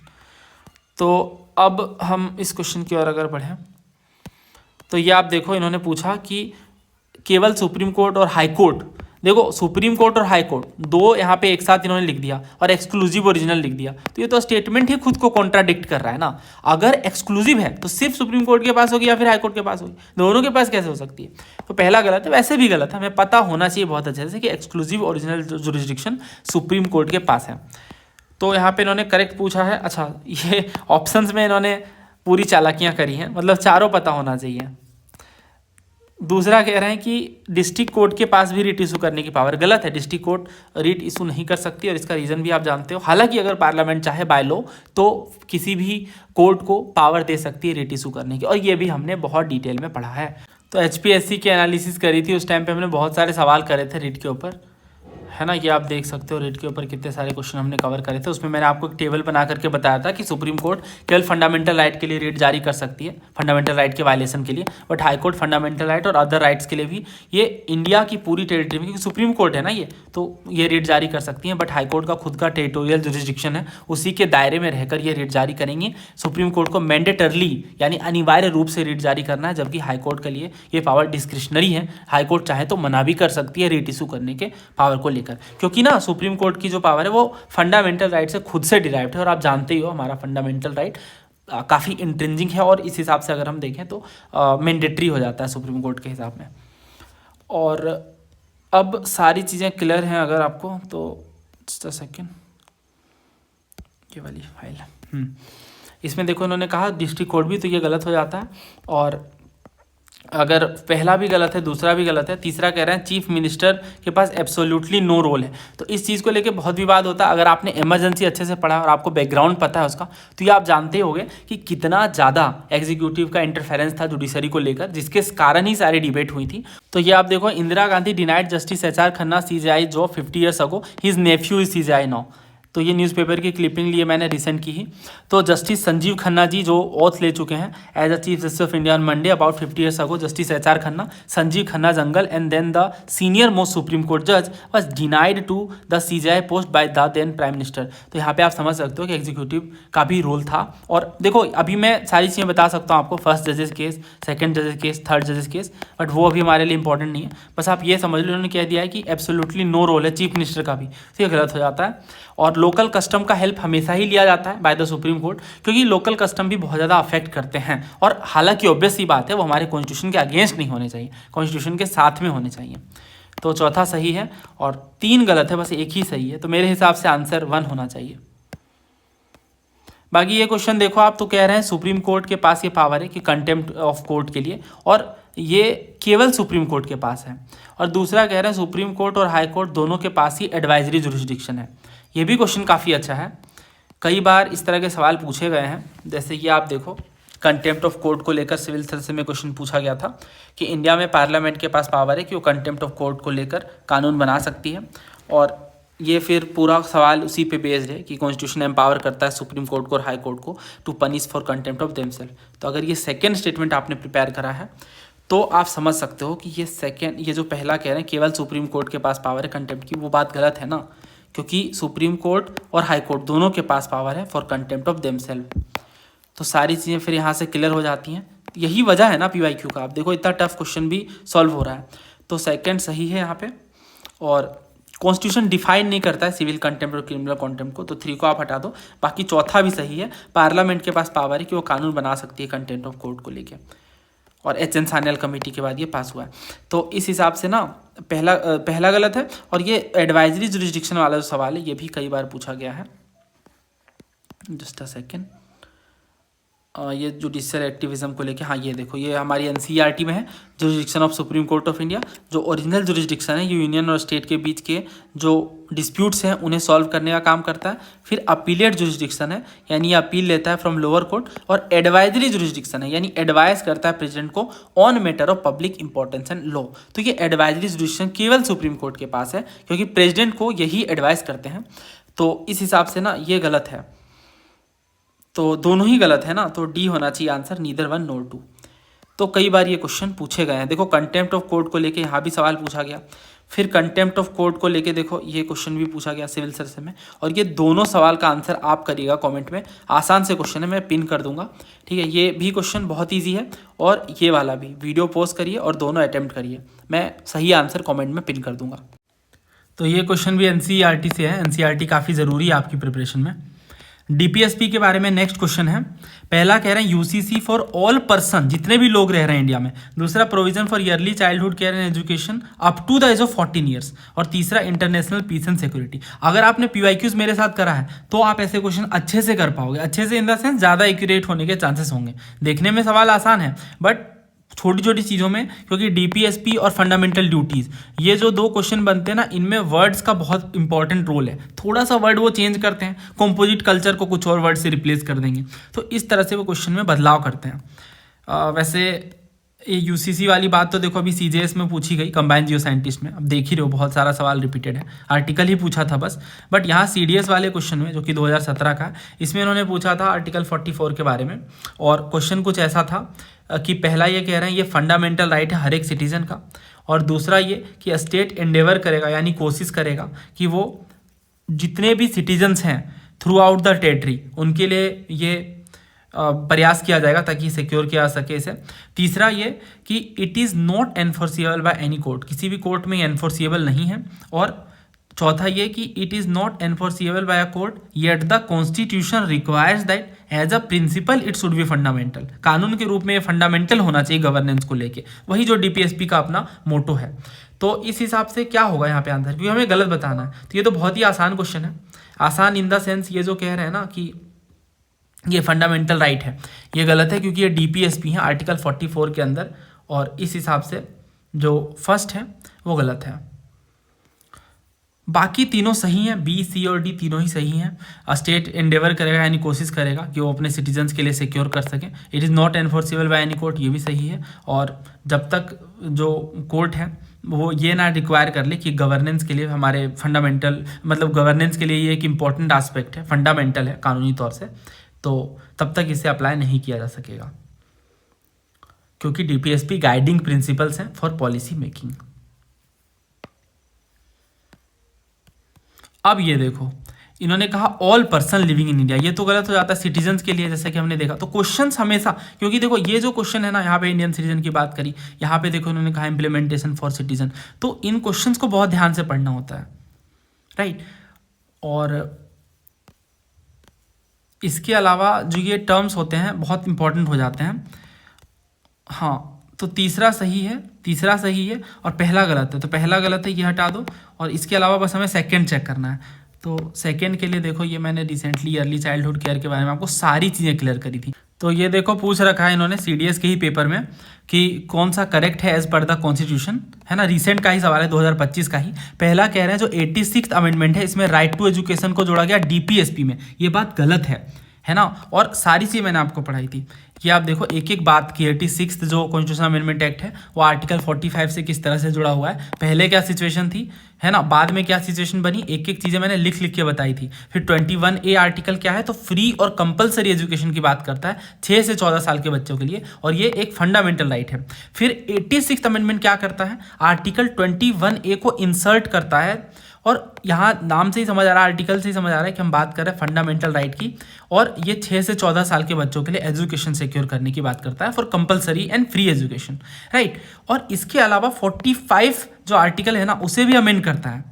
Speaker 1: तो अब हम इस क्वेश्चन की ओर अगर बढ़ें तो ये आप देखो, इन्होंने पूछा कि केवल सुप्रीम कोर्ट और हाई कोर्ट देखो सुप्रीम कोर्ट और हाई कोर्ट दो यहाँ पे एक साथ इन्होंने लिख दिया और एक्सक्लूसिव ओरिजिनल लिख दिया, तो ये तो स्टेटमेंट ही खुद को कॉन्ट्राडिक्ट कर रहा है ना। अगर एक्सक्लूसिव है तो सिर्फ सुप्रीम कोर्ट के पास होगी या फिर हाई कोर्ट के पास होगी, दोनों के पास कैसे हो सकती है? तो पहला गलत है, वैसे भी गलत है, हमें पता होना चाहिए बहुत अच्छे से कि exclusive original jurisdiction supreme court के पास है। तो यहाँ पे इन्होंने करेक्ट पूछा है। अच्छा, ये ऑप्शंस में इन्होंने पूरी चालाकियाँ करी हैं, मतलब चारों पता होना चाहिए। दूसरा कह रहे हैं कि डिस्ट्रिक्ट कोर्ट के पास भी रिट इशू करने की पावर, गलत है। डिस्ट्रिक्ट कोर्ट रिट इशू नहीं कर सकती और इसका रीज़न भी आप जानते हो। हालांकि अगर पार्लियामेंट चाहे बाय लॉ तो किसी भी कोर्ट को पावर दे सकती है रिट इशू करने की, और ये भी हमने बहुत डिटेल में पढ़ा है। तो HPSC की एनालिसिस करी थी, उस टाइम पे हमने बहुत सारे सवाल करे थे रिट के ऊपर, है ना। ये आप देख सकते हो रिट के ऊपर कितने सारे क्वेश्चन हमने कवर करे थे। उसमें मैंने आपको एक टेबल बना करके बताया था कि सुप्रीम कोर्ट केवल फंडामेंटल राइट के लिए रिट जारी कर सकती है, फंडामेंटल राइट के वायलेशन के लिए, but high court fundamental right और अदर राइट्स के लिए भी, ये इंडिया की पूरी टेरिटरी में, क्योंकि सुप्रीम कोर्ट है ना ये, तो ये रिट जारी कर सकती हैं। बट हाई कोर्ट का खुद का टेरिटोरियल जुरिस्डिक्शन है, उसी के दायरे में रहकर ये रिट जारी करेंगे। सुप्रीम कोर्ट को मैंडेटरली यानी अनिवार्य रूप से रिट जारी करना है, जबकि हाई कोर्ट के लिए ये पावर डिस्क्रिशनरी है। हाई कोर्ट चाहे तो मना भी कर सकती है रिट इशू करने के पावर को लेकर, क्योंकि ना सुप्रीम कोर्ट की जो पावर है वो फंडामेंटल राइट से खुद से डिराइव्ड है, और आप जानते ही हो हमारा फंडामेंटल राइट काफ़ी इंट्रिंसिक है, और इस हिसाब से अगर हम देखें तो मैंडेटरी हो जाता है सुप्रीम कोर्ट के हिसाब में। और अब सारी चीज़ें क्लियर हैं अगर आपको, तो जस्ट अ सेकेंड, ये वाली फाइल इसमें देखो इन्होंने कहा डिस्ट्रिक्ट कोर्ट भी, तो ये गलत हो जाता है। और अगर पहला भी गलत है, दूसरा भी गलत है, तीसरा कह रहे हैं चीफ मिनिस्टर के पास एब्सोल्युटली नो रोल है। तो इस चीज़ को लेके बहुत विवाद होता है। अगर आपने इमरजेंसी अच्छे से पढ़ा और आपको बैकग्राउंड पता है उसका, तो ये आप जानते होंगे कि कितना ज़्यादा एग्जीक्यूटिव का इंटरफेरेंस था जुडिशरी को लेकर, जिसके कारण ही सारी डिबेट हुई थी। तो ये आप देखो, Indira Gandhi denied justice HR Khanna CJI job 50 years ago, his Neiphiu is CJI now. तो ये न्यूज़पेपर की क्लिपिंग लिए मैंने रिसेंट की ही। तो जस्टिस संजीव खन्ना जी जो ओथ ले चुके हैं as a chief justice of India on Monday about 50 years ago, justice HR Khanna, Sanjiv Khanna जंगल and then the senior most supreme court जज was denied to the CJI post by the then prime minister. तो यहाँ पे आप समझ सकते हो कि एग्जीक्यूटिव का भी रोल था। और देखो अभी मैं सारी चीज़ें बता सकता हूँ आपको, फर्स्ट जजेस केस, सेकेंड जजेस केस, थर्ड जजेस केस, बट वो अभी हमारे लिए इंपॉर्टेंट नहीं है। बस आप ये समझ लो, उन्होंने कह दिया है कि एब्सोल्युटली नो रोल है चीफ मिनिस्टर का भी, तो ये गलत हो जाता है। और लोकल कस्टम का हेल्प हमेशा ही लिया जाता है बाय द सुप्रीम कोर्ट, क्योंकि लोकल कस्टम भी बहुत ज़्यादा अफेक्ट करते हैं। और हालांकि ऑब्वियस ही बात है, वो हमारे कॉन्स्टिट्यूशन के अगेंस्ट नहीं होने चाहिए, कॉन्स्टिट्यूशन के साथ में होने चाहिए। तो चौथा सही है और 3 गलत है, बस एक ही सही है। तो मेरे हिसाब से आंसर 1 होना चाहिए। बाकी ये क्वेश्चन देखो आप, तो कह रहे हैं सुप्रीम कोर्ट के पास ये पावर है कि कंटेम्प्ट ऑफ कोर्ट के लिए, और ये केवल सुप्रीम कोर्ट के पास है। और दूसरा कह रहे हैं सुप्रीम कोर्ट और हाई कोर्ट दोनों के पास ही एडवाइजरी जुरिस्डिक्शन है। ये भी क्वेश्चन काफ़ी अच्छा है, कई बार इस तरह के सवाल पूछे गए हैं। जैसे ये आप देखो, कंटेम्प्ट ऑफ कोर्ट को लेकर सिविल सर्विस में क्वेश्चन पूछा गया था कि इंडिया में पार्लियामेंट के पास पावर है कि वो कंटेम्प्ट ऑफ कोर्ट को लेकर कानून बना सकती है। और ये फिर पूरा सवाल उसी पे बेस्ड है कि कॉन्स्टिट्यूशन एम्पावर करता है सुप्रीम कोर्ट को और हाई कोर्ट को to punish for contempt of themself. तो अगर ये सेकेंड स्टेटमेंट आपने प्रिपेयर करा है तो आप समझ सकते हो कि ये जो पहला कह रहे हैं केवल सुप्रीम कोर्ट के पास पावर है कंटेम्प्ट की, वो बात गलत है ना, क्योंकि सुप्रीम कोर्ट और हाई कोर्ट दोनों के पास पावर है फॉर कंटेम्प्ट ऑफ देमसेल्फ। तो सारी चीज़ें फिर यहाँ से क्लियर हो जाती हैं। यही वजह है ना PYQ का। आप देखो इतना टफ क्वेश्चन भी सॉल्व हो रहा है। तो सेकंड सही है यहाँ पे। और कॉन्स्टिट्यूशन डिफाइन नहीं करता है सिविल कंटेम्प्ट और क्रिमिनल कंटेम्प्ट को, तो 3 को आप हटा दो। बाकी चौथा भी सही है, पार्लियामेंट के पास पावर है कि वो कानून बना सकती है कंटेम्प्ट ऑफ कोर्ट को लेके, और HN सान्याल कमेटी के बाद ये पास हुआ है। तो इस हिसाब से ना पहला गलत है। और ये एडवाइजरी जुरिस्डिक्शन वाला जो सवाल है ये भी कई बार पूछा गया है। जस्ट अ सेकेंड, ये जुडिशियल एक्टिविज्म को लेके, हाँ ये देखो, ये हमारी NCERT में है, jurisdiction of supreme court of India. जो ओरिजिनल जुरिस्डिक्शन है ये यूनियन और स्टेट के बीच के जो डिस्प्यूट्स हैं उन्हें सॉल्व करने का काम करता है। फिर अपीलेट जुरिस्डिक्शन है, यानी ये अपील लेता है फ्रॉम लोअर कोर्ट। और एडवाइजरी जुरिस्डिक्शन है, यानी एडवाइस करता है प्रेसिडेंट को on matter of public importance and law. तो ये एडवाइजरी जुरिस्डिक्शन केवल सुप्रीम कोर्ट के पास है, क्योंकि प्रेसिडेंट को यही एडवाइस करते हैं। तो इस हिसाब से ना ये गलत है, तो दोनों ही गलत है ना। तो D होना चाहिए आंसर, नीदर 1 नॉर 2। तो कई बार ये क्वेश्चन पूछे गए हैं। देखो कंटेम्प्ट ऑफ कोर्ट को लेके यहाँ भी सवाल पूछा गया, फिर कंटेम्प्ट ऑफ कोर्ट को लेके देखो ये क्वेश्चन भी पूछा गया सिविल सर्विस में। और ये दोनों सवाल का आंसर आप करिएगा कमेंट में, आसान से क्वेश्चन है, मैं पिन कर दूंगा, ठीक है। ये भी क्वेश्चन बहुत ईजी है, और ये वाला भी वीडियो पोस्ट करिए और दोनों अटैम्प्ट करिए, मैं सही आंसर कॉमेंट में पिन कर दूंगा। तो ये क्वेश्चन भी एनसीईआरटी से है। एनसीईआरटी काफ़ी ज़रूरी है आपकी प्रिपरेशन में। डीपीएसपी के बारे में नेक्स्ट क्वेश्चन है। पहला कह रहे हैं यूसीसी फॉर ऑल पर्सन, जितने भी लोग रह रहे हैं इंडिया में। दूसरा provision for early childhood care and education up to the age of 14 years. और तीसरा इंटरनेशनल पीस एंड सिक्योरिटी। अगर आपने पीवाईक्यूज मेरे साथ करा है तो आप ऐसे क्वेश्चन अच्छे से कर पाओगे। अच्छे से इन द सेंस ज़्यादा एक्यूरेट होने के चांसेस होंगे। देखने में सवाल आसान है बट छोटी छोटी चीज़ों में, क्योंकि डीपीएसपी और फंडामेंटल ड्यूटीज़ ये जो दो क्वेश्चन बनते हैं ना, इनमें वर्ड्स का बहुत इंपॉर्टेंट रोल है। थोड़ा सा वर्ड वो चेंज करते हैं, कंपोजिट कल्चर को कुछ और वर्ड से रिप्लेस कर देंगे, तो इस तरह से वो क्वेश्चन में बदलाव करते हैं। वैसे ये यूसीसी वाली बात तो देखो अभी सीजेएस में पूछी गई, कंबाइंड जियो साइंटिस्ट में। अब देख ही रहे हो बहुत सारा सवाल रिपीटेड है, आर्टिकल ही पूछा था बस। बट यहाँ सीडीएस वाले क्वेश्चन में, जो कि 2017 का, इसमें इन्होंने पूछा था आर्टिकल 44 के बारे में। और क्वेश्चन कुछ ऐसा था कि पहला ये कह रहे हैं ये फंडामेंटल राइट है हर एक सिटीजन का, और दूसरा ये कि स्टेट एंडेवर करेगा, यानी कोशिश करेगा कि वो जितने भी सिटीजन्स हैं थ्रू आउट द टेरिटरी, उनके लिए ये प्रयास किया जाएगा ताकि सिक्योर किया जा सके इसे। तीसरा ये कि it is not enforceable by any court, किसी भी कोर्ट में एनफोर्सिएबल नहीं है। और चौथा ये कि it is not enforceable by a court yet the constitution requires that as a principle it should be fundamental. कानून के रूप में ये फंडामेंटल होना चाहिए गवर्नेंस को लेके, वही जो डीपीएसपी का अपना मोटो है। तो इस हिसाब से क्या होगा यहाँ पे आंसर, क्योंकि हमें गलत बताना है। तो ये तो बहुत ही आसान क्वेश्चन है। आसान इन द सेंस ये जो कह रहे हैं ना कि ये फंडामेंटल राइट है, ये गलत है क्योंकि ये डीपीएसपी है आर्टिकल 44 के अंदर, और इस हिसाब से जो फर्स्ट है वो गलत है। बाकी तीनों सही हैं, बी सी और डी तीनों ही सही हैं। स्टेट एंडेवर करेगा यानी कोशिश करेगा कि वो अपने सिटीजन्स के लिए सिक्योर कर सकें। It is not enforceable by any court, ये भी सही है। और जब तक जो कोर्ट है वो ये ना रिक्वायर कर ले कि गवर्नेंस के लिए हमारे फंडामेंटल, मतलब गवर्नेंस के लिए ये एक इम्पॉर्टेंट आस्पेक्ट है, फंडामेंटल है कानूनी तौर से, तो तब तक इसे अप्लाई नहीं किया जा सकेगा, क्योंकि डीपीएसपी गाइडिंग प्रिंसिपल्स हैं फॉर पॉलिसी मेकिंग। अब ये देखो, इन्होंने कहा all person living in India, ये तो गलत हो जाता है, सिटीजन्स के लिए, जैसे कि हमने देखा। तो क्वेश्चंस हमेशा, क्योंकि देखो ये जो क्वेश्चन है ना, यहाँ पे इंडियन सिटीजन की बात करी, यहाँ पे देखो इन्होंने कहा इम्प्लीमेंटेशन फॉर सिटीजन, तो इन क्वेश्चंस को बहुत ध्यान से पढ़ना होता है, राइट। और इसके अलावा जो ये टर्म्स होते हैं बहुत इंपॉर्टेंट हो जाते हैं। हाँ, तो तीसरा सही है, तीसरा सही है और पहला गलत है, तो पहला गलत है, ये हटा दो। और इसके अलावा बस हमें सेकंड चेक करना है। तो सेकंड के लिए देखो, ये मैंने रिसेंटली अर्ली चाइल्डहुड केयर के बारे में आपको सारी चीज़ें क्लियर करी थी। तो ये देखो पूछ रखा है इन्होंने सीडीएस के ही पेपर में कि कौन सा करेक्ट है एज पर द कॉन्स्टिट्यूशन, है ना। रिसेंट का ही सवाल है, 2025 का ही। पहला कह रहे हैं जो 86th अमेंडमेंट है, इसमें राइट टू एजुकेशन को जोड़ा गया डीपीएसपी में, ये बात गलत है ना। और सारी चीज़ मैंने आपको पढ़ाई थी कि आप देखो एक एक बात की। 86th जो कॉन्स्टिट्यूशन अमेंडमेंट एक्ट है वो आर्टिकल 45 से किस तरह से जुड़ा हुआ है, पहले क्या सिचुएशन थी, है ना, बाद में क्या सिचुएशन बनी, एक एक चीज़ें मैंने लिख के बताई थी। फिर 21A आर्टिकल क्या है, तो फ्री और कंपलसरी एजुकेशन की बात करता है 6 से 14 साल के बच्चों के लिए, और ये एक फंडामेंटल राइट है। फिर 86th अमेंडमेंट क्या करता है, आर्टिकल 21A को इंसर्ट करता है। और यहाँ नाम से ही समझ आ रहा है, आर्टिकल से ही समझ आ रहा है कि हम बात कर रहे हैं फंडामेंटल राइट की, और ये 6 से 14 साल के बच्चों के लिए एजुकेशन सिक्योर करने की बात करता है for compulsory and free education, right. और इसके अलावा 45 जो आर्टिकल है ना, उसे भी अमेंड करता है।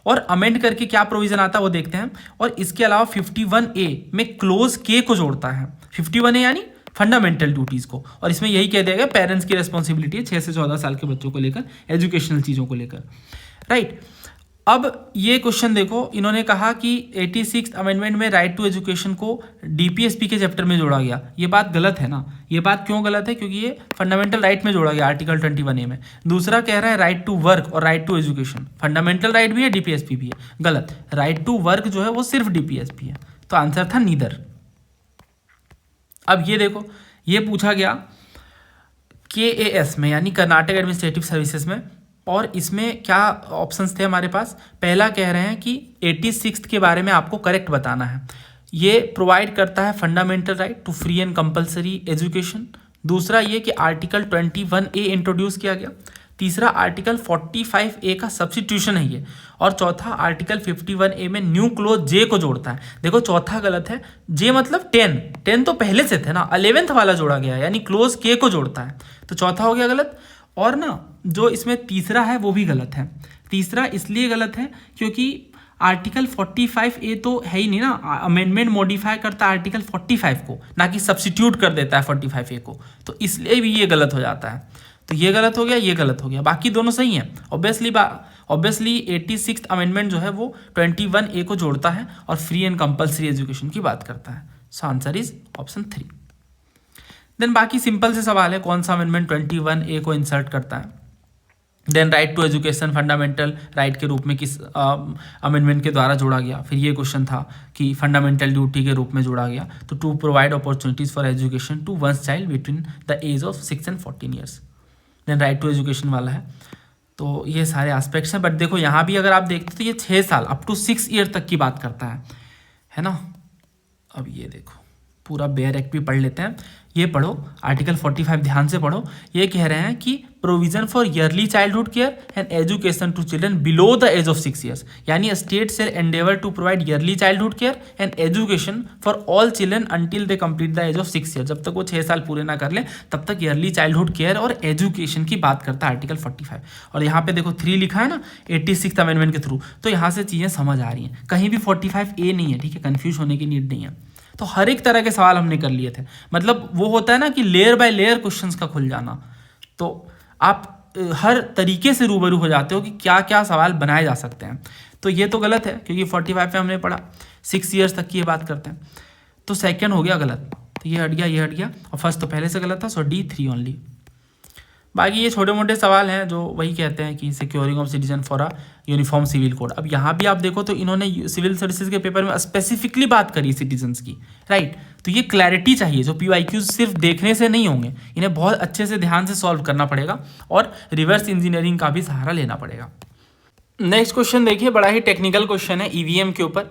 Speaker 1: और अमेंड करके क्या प्रोविजन आता है वो देखते हैं। और इसके अलावा 51A में क्लोज के को जोड़ता है, 51A यानी फंडामेंटल ड्यूटीज़ को, और इसमें यही कह दिया गया पेरेंट्स की रिस्पॉन्सिबिलिटी है 6 से 14 साल के बच्चों को लेकर, एजुकेशनल चीज़ों को लेकर, राइट। अब ये क्वेश्चन देखो, इन्होंने कहा कि 86th अमेंडमेंट में राइट टू एजुकेशन को डीपीएसपी के चैप्टर में जोड़ा गया, ये बात गलत है ना। ये बात क्यों गलत है, क्योंकि ये फंडामेंटल राइट में जोड़ा गया आर्टिकल 21A में। दूसरा कह रहा है राइट टू वर्क और right to education, fundamental right भी है, डीपीएसपी भी है, गलत। राइट टू वर्क जो है वो सिर्फ डीपीएसपी है, तो आंसर था नीदर। अब ये देखो, ये पूछा गया KAS में, यानी कर्नाटक एडमिनिस्ट्रेटिव सर्विसेज में, और इसमें क्या ऑप्शंस थे हमारे पास। पहला कह रहे हैं कि 86th के बारे में आपको करेक्ट बताना है। ये प्रोवाइड करता है fundamental right to free and compulsory education. दूसरा ये कि आर्टिकल 21A इंट्रोड्यूस किया गया। तीसरा आर्टिकल 45A का सब्स्टिट्यूशन है ये। और चौथा आर्टिकल 51A में न्यू क्लोज जे को जोड़ता है। देखो चौथा गलत है, जे मतलब 10 तो पहले से थे ना, 11th वाला जोड़ा गया, यानी क्लोज के को जोड़ता है, तो चौथा हो गया गलत। और ना जो इसमें तीसरा है वो भी गलत है। तीसरा इसलिए गलत है क्योंकि आर्टिकल 45A तो है ही नहीं ना, अमेंडमेंट मॉडिफाई करता है आर्टिकल 45 को, ना कि सब्सिट्यूट कर देता है 45A को, तो इसलिए भी ये गलत हो जाता है। तो ये गलत हो गया, ये गलत हो गया, बाकी दोनों सही हैं। ऑब्वियसली 86th अमेंडमेंट जो है वो 21A को जोड़ता है और फ्री एंड कंपलसरी एजुकेशन की बात करता है। So answer is option 3। Then बाकी सिंपल से सवाल है, कौन सा अमेंडमेंट 21A को इंसर्ट करता है। Then right to education fundamental right के रूप में किस अमेंडमेंट के द्वारा जोड़ा गया। फिर ये क्वेश्चन था कि फंडामेंटल ड्यूटी के रूप में जोड़ा गया, तो to provide opportunities for education to one's child between the age of 6 and 14 years. Then right to education वाला है। तो ये सारे एस्पेक्ट्स हैं, बट देखो यहाँ भी अगर आप देखते तो ये 6 साल अप टू 6 ईयर तक की बात करता है ना। अब ये देखो पूरा बेयर एक्ट भी पढ़ लेते हैं, ये पढ़ो आर्टिकल 45 ध्यान से पढ़ो। ये कह रहे हैं कि provision for early childhood care and education to children below the age of 6 years, यानी state shall endeavour to provide early childhood care and education for all children until they complete the age of 6 year. जब तक वो 6 साल पूरे ना कर ले तब तक ईयरली चाइल्डहुड केयर और एजुकेशन की बात करता है आर्टिकल 45। और यहाँ पे देखो 3 लिखा है ना 86th अमेंडमेंट के थ्रू, तो यहाँ से चीज़ें समझ आ रही हैं। कहीं भी 45A नहीं है, ठीक है, कन्फ्यूज होने की नीड नहीं है। तो हर एक तरह के सवाल हमने कर लिए थे, मतलब वो होता है ना कि लेयर बाय लेयर क्वेश्चंस का खुल जाना, तो आप हर तरीके से रूबरू हो जाते हो कि क्या क्या सवाल बनाए जा सकते हैं। तो ये तो गलत है क्योंकि 45 पे हमने पढ़ा 6 ईयर्स तक की ये बात करते हैं, तो सेकंड हो गया गलत, तो ये हट गया, ये हट गया, और फर्स्ट तो पहले से गलत था, सो D3 ओनली। बाकी ये छोटे मोटे सवाल हैं जो वही कहते हैं कि securing of citizen for a uniform civil code. अब यहाँ भी आप देखो तो इन्होंने सिविल सर्विसेज के पेपर में स्पेसिफिकली बात करी सिटीजन्स की, राइट। तो ये क्लैरिटी चाहिए, जो PYQs सिर्फ देखने से नहीं होंगे, इन्हें बहुत अच्छे से ध्यान से सॉल्व करना पड़ेगा और रिवर्स इंजीनियरिंग का भी सहारा लेना पड़ेगा। नेक्स्ट क्वेश्चन देखिए, बड़ा ही टेक्निकल क्वेश्चन है EVM के ऊपर।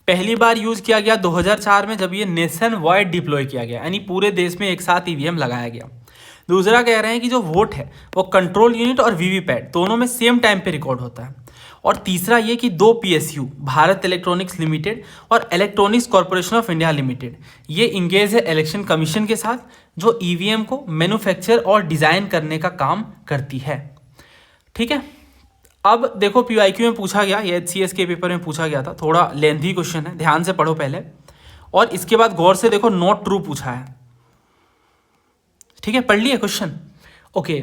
Speaker 1: पहली बार यूज किया गया 2004 में, जब ये नेशन वाइड डिप्लॉय किया गया, यानी पूरे देश में एक साथ EVM लगाया गया। दूसरा कह रहे हैं कि जो वोट है वो कंट्रोल यूनिट और VVPAT दोनों में सेम टाइम पे रिकॉर्ड होता है। और तीसरा ये कि 2 PSU भारत इलेक्ट्रॉनिक्स लिमिटेड और electronics corporation of India limited ये इंगेज है इलेक्शन कमीशन के साथ, जो EVM को मैन्युफैक्चर और डिज़ाइन करने का काम करती है। ठीक है, अब देखो PYQ में पूछा गया, ये HCS के पेपर में पूछा गया था, थोड़ा लेंथी क्वेश्चन है, ध्यान से पढ़ो पहले और इसके बाद गौर से देखो, नॉट ट्रू पूछा है। ठीक है, पढ़ लिया क्वेश्चन, ओके।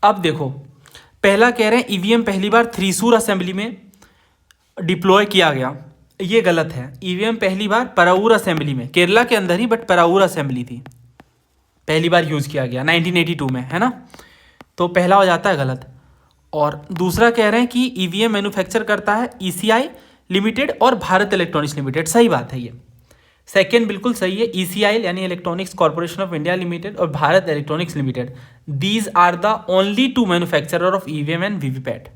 Speaker 1: अब देखो पहला कह रहे हैं EVM पहली बार थ्रीसूर असेंबली में डिप्लॉय किया गया, ये गलत है। EVM पहली बार पराऊर असेंबली में, केरला के अंदर ही, बट पराऊर असेंबली थी, पहली बार यूज किया गया 1982 में, है ना। तो पहला हो जाता है गलत। और दूसरा कह रहे हैं कि EVM मैन्युफैक्चर करता है ECI लिमिटेड और भारत इलेक्ट्रॉनिक्स लिमिटेड, सही बात है ये। सेकेंड बिल्कुल सही है, ECI यानी electronics corporation of India limited और Bharat electronics limited, these are the only 2 manufacturer of EVM and VVPAT।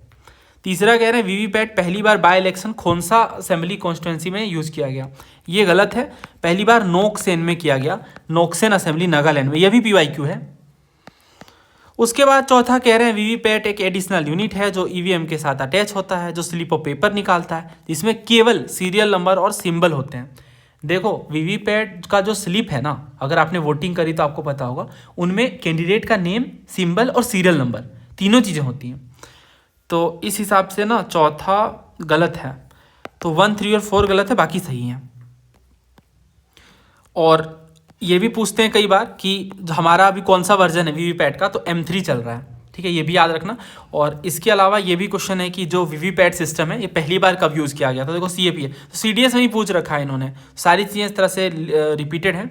Speaker 1: तीसरा कह रहे हैं VVPAT पहली बार by election Khonsa assembly constituency में यूज किया गया, ये गलत है। पहली बार नोकसेन में किया गया, नोकसेन असेंबली नागालैंड में, यह भी PYQ है। उसके बाद चौथा कह रहे हैं VVPAT एक एडिशनल यूनिट है जो EVM के साथ अटैच होता है, जो स्लिप ऑफ पेपर निकालता है, जिसमें केवल सीरियल नंबर और सिंबल होते हैं। देखो VVPAT का जो स्लिप है ना, अगर आपने वोटिंग करी तो आपको पता होगा, उनमें कैंडिडेट का नेम, सिंबल और सीरियल नंबर तीनों चीज़ें होती हैं। तो इस हिसाब से ना चौथा गलत है, तो 1, 3 और 4 गलत है, बाकी सही हैं। और ये भी पूछते हैं कई बार कि हमारा अभी कौन सा वर्जन है VVPAT का, तो M3 चल रहा है, ठीक है, ये भी याद रखना। और इसके अलावा ये भी क्वेश्चन है कि जो VVPAT सिस्टम है ये पहली बार कब यूज़ किया गया था। देखो CAP है, तो CDS में ही पूछ रखा है इन्होंने, सारी चीज़ें इस तरह से रिपीटेड हैं।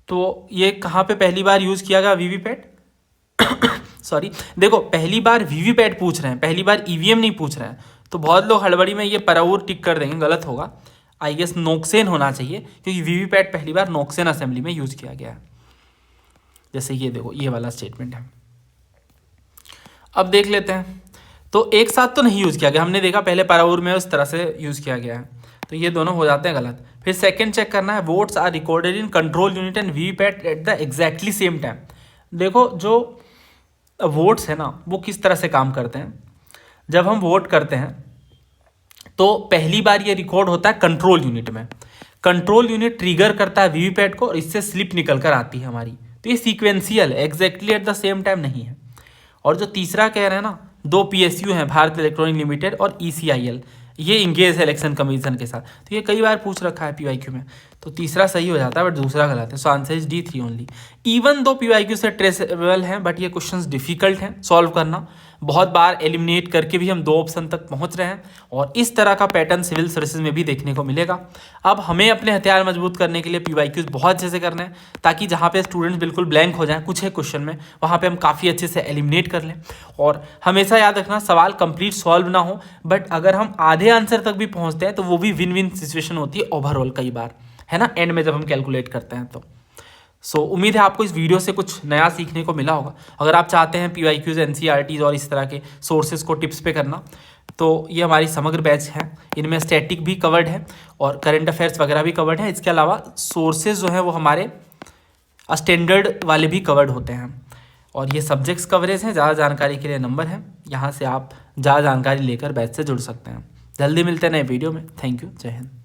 Speaker 1: तो ये कहाँ पे पहली बार यूज़ किया गया VVPAT सॉरी, देखो पहली बार VVPAT पूछ रहे हैं, पहली बार EVM नहीं पूछ रहे हैं, तो बहुत लोग हड़बड़ी में ये पराऊर टिक कर देंगे, गलत होगा। आई गेस नोकसेन होना चाहिए, क्योंकि VVPAT पहली बार नोकसेन असेंबली में यूज़ किया गया है। जैसे ये देखो, ये वाला स्टेटमेंट है। अब देख लेते हैं, तो एक साथ तो नहीं यूज़ किया गया, हमने देखा पहले पराऊर में उस तरह से यूज़ किया गया है, तो ये दोनों हो जाते हैं गलत। फिर सेकंड चेक करना है, votes are recorded in control unit and VVPAT at the exactly same time. देखो जो वोट्स है ना, वो किस तरह से काम करते हैं। जब हम वोट करते हैं तो पहली बार ये रिकॉर्ड होता है कंट्रोल यूनिट में, कंट्रोल यूनिट ट्रिगर करता है VVPAT को और इससे स्लिप निकल कर आती है हमारी, तो ये सीक्वेंशियल है, exactly at the same time नहीं है। और जो तीसरा कह रहे हैं ना, 2 PSU हैं, भारत इलेक्ट्रॉनिक लिमिटेड और ECIL, ये इंगेज है इलेक्शन कमीशन के साथ। तो ये कई बार पूछ रखा है PYQ में, तो तीसरा सही हो जाता है बट दूसरा गलत है। So answer is D3 only. Even though PYQ से ट्रेसेबल हैं बट ये क्वेश्चंस डिफिकल्ट हैं सॉल्व करना, बहुत बार एलिमिनेट करके भी हम 2 ऑप्शन तक पहुंच रहे हैं, और इस तरह का पैटर्न सिविल सर्विसेज में भी देखने को मिलेगा। अब हमें अपने हथियार मजबूत करने के लिए PYQs बहुत अच्छे से करने हैं, ताकि जहाँ पे स्टूडेंट्स बिल्कुल ब्लैंक हो जाएं कुछ एक क्वेश्चन में, वहाँ पे हम काफ़ी अच्छे से एलिमिनेट कर लें। और हमेशा याद रखना, सवाल कंप्लीट सॉल्व ना हो, बट अगर हम आधे आंसर तक भी पहुँचते हैं तो वो भी विन विन सिचुएशन होती है ओवरऑल कई बार, है ना, एंड में जब हम कैलकुलेट करते हैं तो। सो उम्मीद है आपको इस वीडियो से कुछ नया सीखने को मिला होगा। अगर आप चाहते हैं PYQs, NCERTs और इस तरह के सोर्सेज को टिप्स पे करना, तो ये हमारी समग्र बैच है, इनमें स्टैटिक भी कवर्ड है और करंट अफेयर्स वगैरह भी कवर्ड है। इसके अलावा सोर्सेज जो हैं वो हमारे स्टैंडर्ड वाले भी कवर्ड होते हैं, और ये सब्जेक्ट्स कवरेज हैं। ज़्यादा जानकारी के लिए नंबर है, यहाँ से आप ज़्यादा जानकारी लेकर बैच से जुड़ सकते हैं। जल्दी मिलते हैं नए वीडियो में। थैंक यू, जय हिंद।